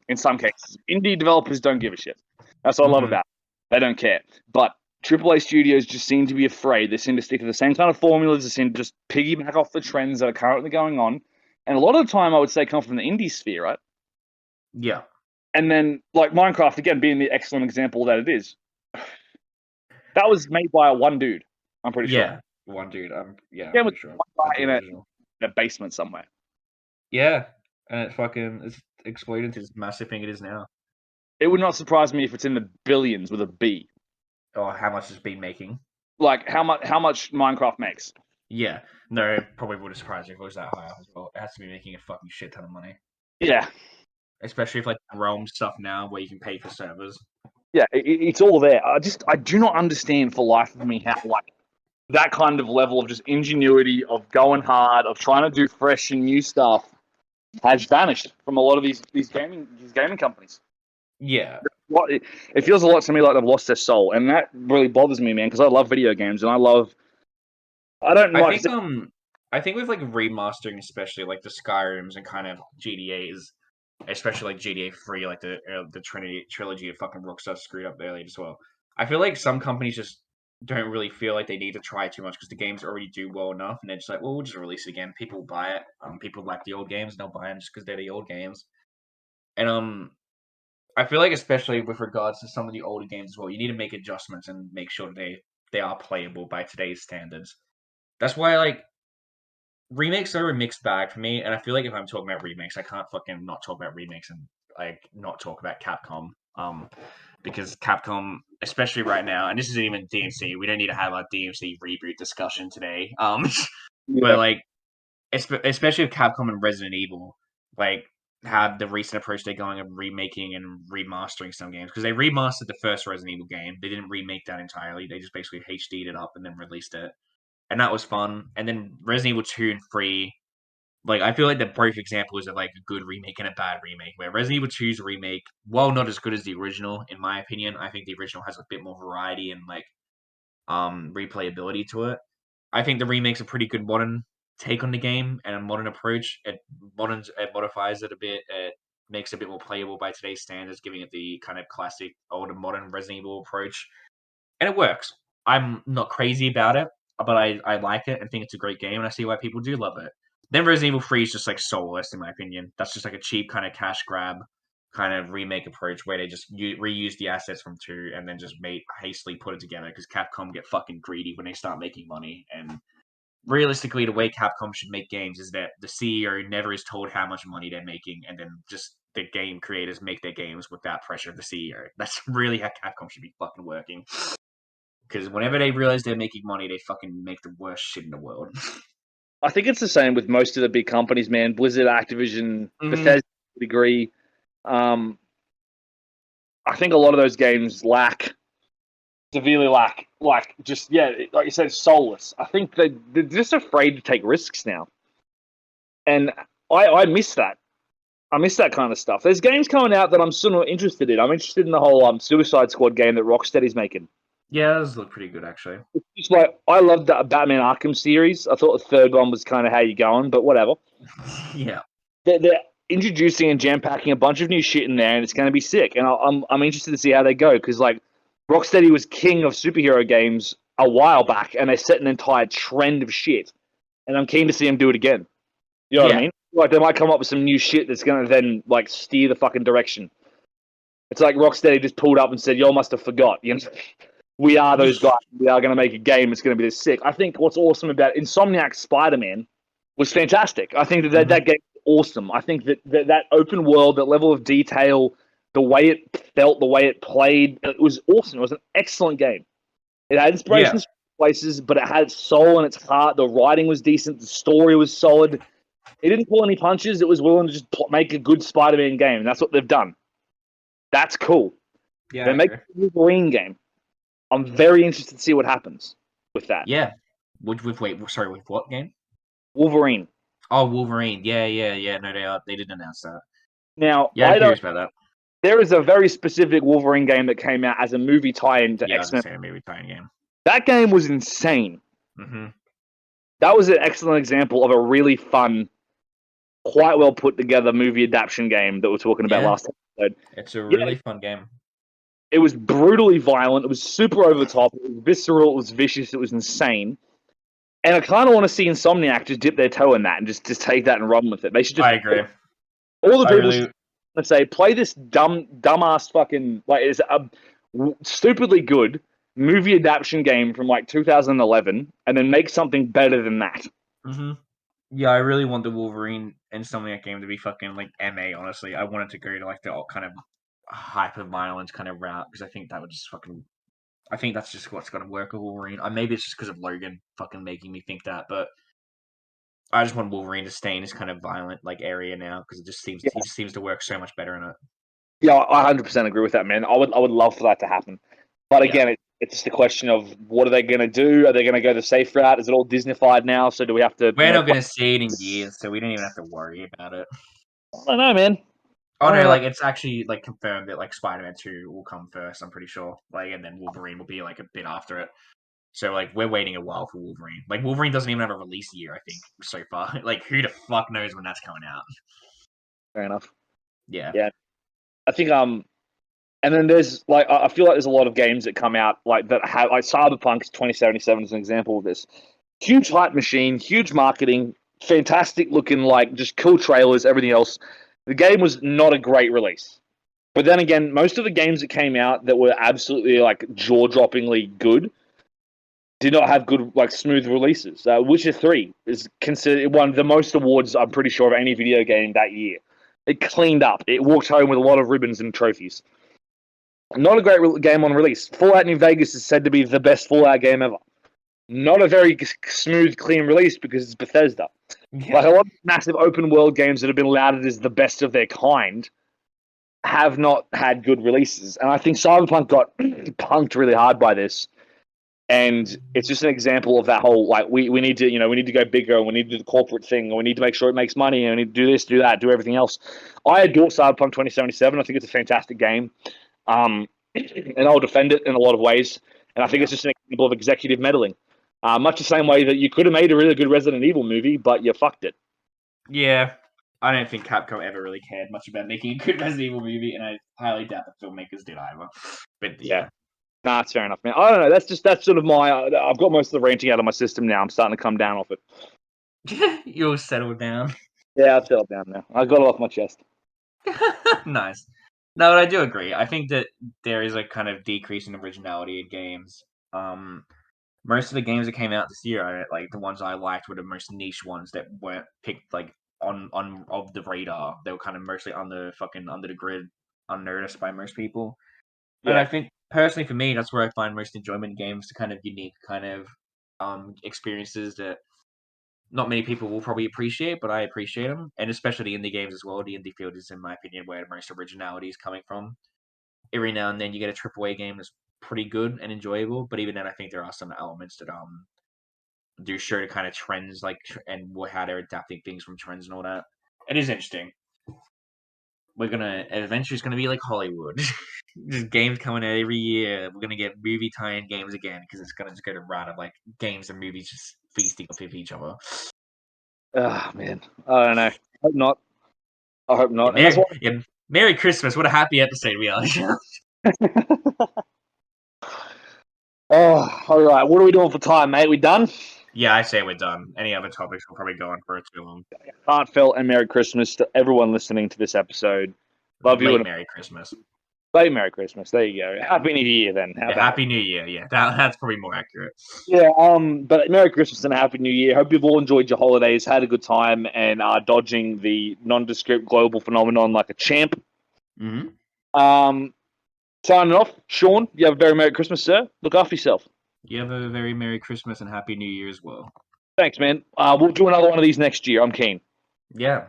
[SPEAKER 1] In some cases, indie developers don't give a shit. That's what I love about it. They don't care. But AAA studios just seem to be afraid. They seem to stick to the same kind of formulas. They seem to just piggyback off the trends that are currently going on. And a lot of the time, I would say, come from the indie sphere, right?
[SPEAKER 2] Yeah.
[SPEAKER 1] And then, like Minecraft, again, being the excellent example that it is. That was made by one dude, I'm pretty sure.
[SPEAKER 2] Yeah, one dude. Yeah,
[SPEAKER 1] Yeah,
[SPEAKER 2] I'm
[SPEAKER 1] with
[SPEAKER 2] pretty sure.
[SPEAKER 1] one
[SPEAKER 2] That's
[SPEAKER 1] guy
[SPEAKER 2] the
[SPEAKER 1] in
[SPEAKER 2] original.
[SPEAKER 1] a basement somewhere.
[SPEAKER 2] Yeah, and it's exploded into this massive thing it is now.
[SPEAKER 1] It would not surprise me if it's in the billions with a B.
[SPEAKER 2] Or how much it's been making.
[SPEAKER 1] Like how much Minecraft makes.
[SPEAKER 2] Yeah, no, it probably wouldn't surprise me if it was that high up as well. It has to be making a fucking shit ton of money.
[SPEAKER 1] Yeah.
[SPEAKER 2] Especially if like Realm stuff now where you can pay for servers.
[SPEAKER 1] Yeah, it's all there. I do not understand for life of me how like that kind of level of just ingenuity, of going hard, of trying to do fresh and new stuff has vanished from a lot of these gaming companies.
[SPEAKER 2] Yeah.
[SPEAKER 1] It feels a lot to me like they've lost their soul, and that really bothers me, man, because I love video games and I don't like.
[SPEAKER 2] I think with like remastering, especially like the Skyrims and kind of GTA's, especially like GTA 3, like the trilogy of fucking Rockstar screwed up earlier as well. I feel like some companies just don't really feel like they need to try too much because the games already do well enough, and they're just like, well, we'll just release it again. People will buy it. People like the old games, and they'll buy them just because they're the old games. And I feel like especially with regards to some of the older games as well, you need to make adjustments and make sure they are playable by today's standards. That's why like remakes are a mixed bag for me, and I feel like if I'm talking about remakes, I can't fucking not talk about remakes and like not talk about Capcom. Because Capcom, especially right now, and this isn't even DMC, we don't need to have our DMC reboot discussion today. But like, especially with Capcom and Resident Evil, like had the recent approach they're going of remaking and remastering some games because they remastered the first Resident Evil game. They didn't remake that entirely. They just basically HD'd it up and then released it, and that was fun. And then Resident Evil 2 and 3, like I feel like they're both examples of like a good remake and a bad remake. Where Resident Evil 2's remake, while not as good as the original, in my opinion, I think the original has a bit more variety and like replayability to it. I think the remake's a pretty good modern take on the game and a modern approach. It modifies it a bit. It makes it a bit more playable by today's standards, giving it the kind of classic older modern Resident Evil approach, and it works. I'm not crazy about it, but I like it and think it's a great game, and I see why people do love it. Then Resident Evil 3 is just like soulless, in my opinion. That's just like a cheap kind of cash grab kind of remake approach where they just reuse the assets from 2 and then just hastily put it together because Capcom get fucking greedy when they start making money. And realistically, the way Capcom should make games is that the CEO never is told how much money they're making, and then just the game creators make their games without pressure of the CEO. That's really how Capcom should be fucking working. Because whenever they realize they're making money, they fucking make the worst shit in the world.
[SPEAKER 1] I think it's the same with most of the big companies, man. Blizzard, Activision, Bethesda, to a degree. I think a lot of those games severely lack, like you said, soulless. I think they're just afraid to take risks now, and I miss that. I miss that kind of stuff. There's games coming out that I'm sort of interested in. I'm interested in the whole Suicide Squad game that Rocksteady's making.
[SPEAKER 2] Yeah, those look pretty good, actually.
[SPEAKER 1] It's just like, I loved that Batman Arkham series. I thought the third one was kind of how you going, but whatever.
[SPEAKER 2] Yeah.
[SPEAKER 1] They're introducing and jam packing a bunch of new shit in there, and it's going to be sick. And I'm interested to see how they go because like Rocksteady was king of superhero games a while back, and they set an entire trend of shit. And I'm keen to see them do it again. You know what I mean? Like they might come up with some new shit that's going to then like steer the fucking direction. It's like Rocksteady just pulled up and said, "Y'all must have forgot." You know. We are those guys. We are going to make a game. It's going to be this sick. I think what's awesome about Insomniac's Spiderman was fantastic. I think that game was awesome. I think that open world, that level of detail, the way it felt, the way it played, it was awesome. It was an excellent game. It had inspirations from places, but it had its soul and its heart. The writing was decent. The story was solid. It didn't pull any punches. It was willing to just make a good Spider-Man game, and that's what they've done. That's cool.
[SPEAKER 2] Yeah,
[SPEAKER 1] they make a Wolverine game. I'm very interested to see what happens with that.
[SPEAKER 2] Yeah. With what game?
[SPEAKER 1] Wolverine.
[SPEAKER 2] Oh, Wolverine. Yeah. No, they did announce that.
[SPEAKER 1] Now,
[SPEAKER 2] yeah, I'm curious about that.
[SPEAKER 1] There is a very specific Wolverine game that came out as a movie tie-in to
[SPEAKER 2] Yeah, I was
[SPEAKER 1] X-Men.
[SPEAKER 2] gonna say a movie tie-in game.
[SPEAKER 1] That game was insane.
[SPEAKER 2] Mm-hmm.
[SPEAKER 1] That was an excellent example of a really fun, quite well put together movie adaptation game that we were talking about last episode.
[SPEAKER 2] It's a really fun game.
[SPEAKER 1] It was brutally violent. It was super over the top. It was visceral. It was vicious. It was insane. And I kind of want to see Insomniac just dip their toe in that and just take that and run with it. They should just.
[SPEAKER 2] I agree.
[SPEAKER 1] All the people should, let's say, play this dumbass fucking it's a stupidly good movie adaptation game from like 2011, and then make something better than that.
[SPEAKER 2] Mm-hmm. Yeah, I really want the Wolverine Insomniac game to be fucking like MA. Honestly, I want it to go to like the kind of hyper violence kind of route because I think that would just fucking. I think that's just what's gonna work with Wolverine. Maybe it's just because of Logan fucking making me think that, but I just want Wolverine to stay in this kind of violent like area now because it just seems he just seems to work so much better in it.
[SPEAKER 1] Yeah, I 100% agree with that, man. I would love for that to happen, but again, it's just a question of what are they going to do? Are they going to go the safe route? Is it all Disneyfied now? So do we have to?
[SPEAKER 2] We're not going to see it in years, so we don't even have to worry about it.
[SPEAKER 1] I don't know, man.
[SPEAKER 2] Oh no, like it's actually like confirmed that like Spider-Man 2 will come first. I'm pretty sure. Like, and then Wolverine will be like a bit after it. So like we're waiting a while for Wolverine. Like Wolverine doesn't even have a release year, I think, so far. Like who the fuck knows when that's coming out?
[SPEAKER 1] Fair enough.
[SPEAKER 2] Yeah.
[SPEAKER 1] I think and then there's like I feel like there's a lot of games that come out like that have like Cyberpunk 2077 is an example of this. Huge hype machine, huge marketing, fantastic looking, like just cool trailers, everything else. The game was not a great release. But then again, most of the games that came out that were absolutely like jaw-droppingly good did not have good, like smooth releases. Witcher 3 is considered one of the most awards, I'm pretty sure, of any video game that year. It cleaned up. It walked home with a lot of ribbons and trophies. Not a great game on release. Fallout New Vegas is said to be the best Fallout game ever. Not a very smooth, clean release because it's Bethesda.
[SPEAKER 2] Yeah.
[SPEAKER 1] Like a lot of massive open world games that have been lauded as the best of their kind have not had good releases. And I think Cyberpunk got punked really hard by this. And it's just an example of that whole, like, we need to go bigger, and we need to do the corporate thing, and we need to make sure it makes money, and we need to do this, do that, do everything else. I adore Cyberpunk 2077. I think it's a fantastic game. And I'll defend it in a lot of ways. And I think it's just an example of executive meddling. Much the same way that you could have made a really good Resident Evil movie, but you fucked it.
[SPEAKER 2] Yeah. I don't think Capcom ever really cared much about making a good Resident Evil movie, and I highly doubt the filmmakers did either. But yeah.
[SPEAKER 1] Nah, it's fair enough, man. I don't know. That's sort of my. I've got most of the ranting out of my system now. I'm starting to come down off it.
[SPEAKER 2] You'll settle down.
[SPEAKER 1] Yeah, I've settled down now. I got it off my chest.
[SPEAKER 2] Nice. No, but I do agree. I think that there is a kind of decrease in originality in games. Most of the games that came out this year, like the ones I liked, were the most niche ones that weren't picked like on of the radar. They were kind of mostly under the grid, unnoticed by most people. Yeah. And I think personally for me, that's where I find most enjoyment in games, the kind of unique kind of experiences that not many people will probably appreciate, but I appreciate them. And especially the indie games as well. The indie field is, in my opinion, where most originality is coming from. Every now and then you get a AAA game that's pretty good and enjoyable, but even then I think there are some elements that do show the kind of trends, like, and how they're adapting things from trends and all that. It is interesting. Eventually it's gonna be like Hollywood. Just games coming out every year. We're gonna get movie tie-in games again because it's gonna just go to route of like games and movies just feasting off of each other.
[SPEAKER 1] Oh man, I don't know. I hope not.
[SPEAKER 2] Merry Christmas! What a happy episode we are.
[SPEAKER 1] Oh, all right. What are we doing for time, mate? We done?
[SPEAKER 2] Yeah, I say we're done. Any other topics will probably go on for too long.
[SPEAKER 1] Heartfelt and Merry Christmas to everyone listening to this episode. Love you.
[SPEAKER 2] Merry Christmas.
[SPEAKER 1] Late Merry Christmas. There you go. Happy New Year, then.
[SPEAKER 2] Happy New Year. Yeah, that's probably more accurate.
[SPEAKER 1] Yeah. But Merry Christmas and a Happy New Year. Hope you've all enjoyed your holidays, had a good time, and are dodging the nondescript global phenomenon like a champ.
[SPEAKER 2] Mm-hmm.
[SPEAKER 1] Signing off, Sean. You have a very Merry Christmas, sir. Look after yourself.
[SPEAKER 2] You have a very Merry Christmas and Happy New Year as well.
[SPEAKER 1] Thanks, man. We'll do another one of these next year. I'm keen.
[SPEAKER 2] Yeah.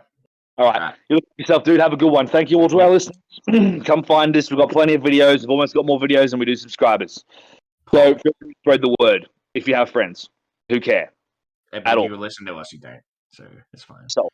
[SPEAKER 1] All right. You look at yourself, dude. Have a good one. Thank you all to our listeners. Come find us. We've got plenty of videos. We've almost got more videos than we do subscribers. So feel free to spread the word if you have friends who care.
[SPEAKER 2] If you listen to us, you don't. So it's fine.
[SPEAKER 1] So.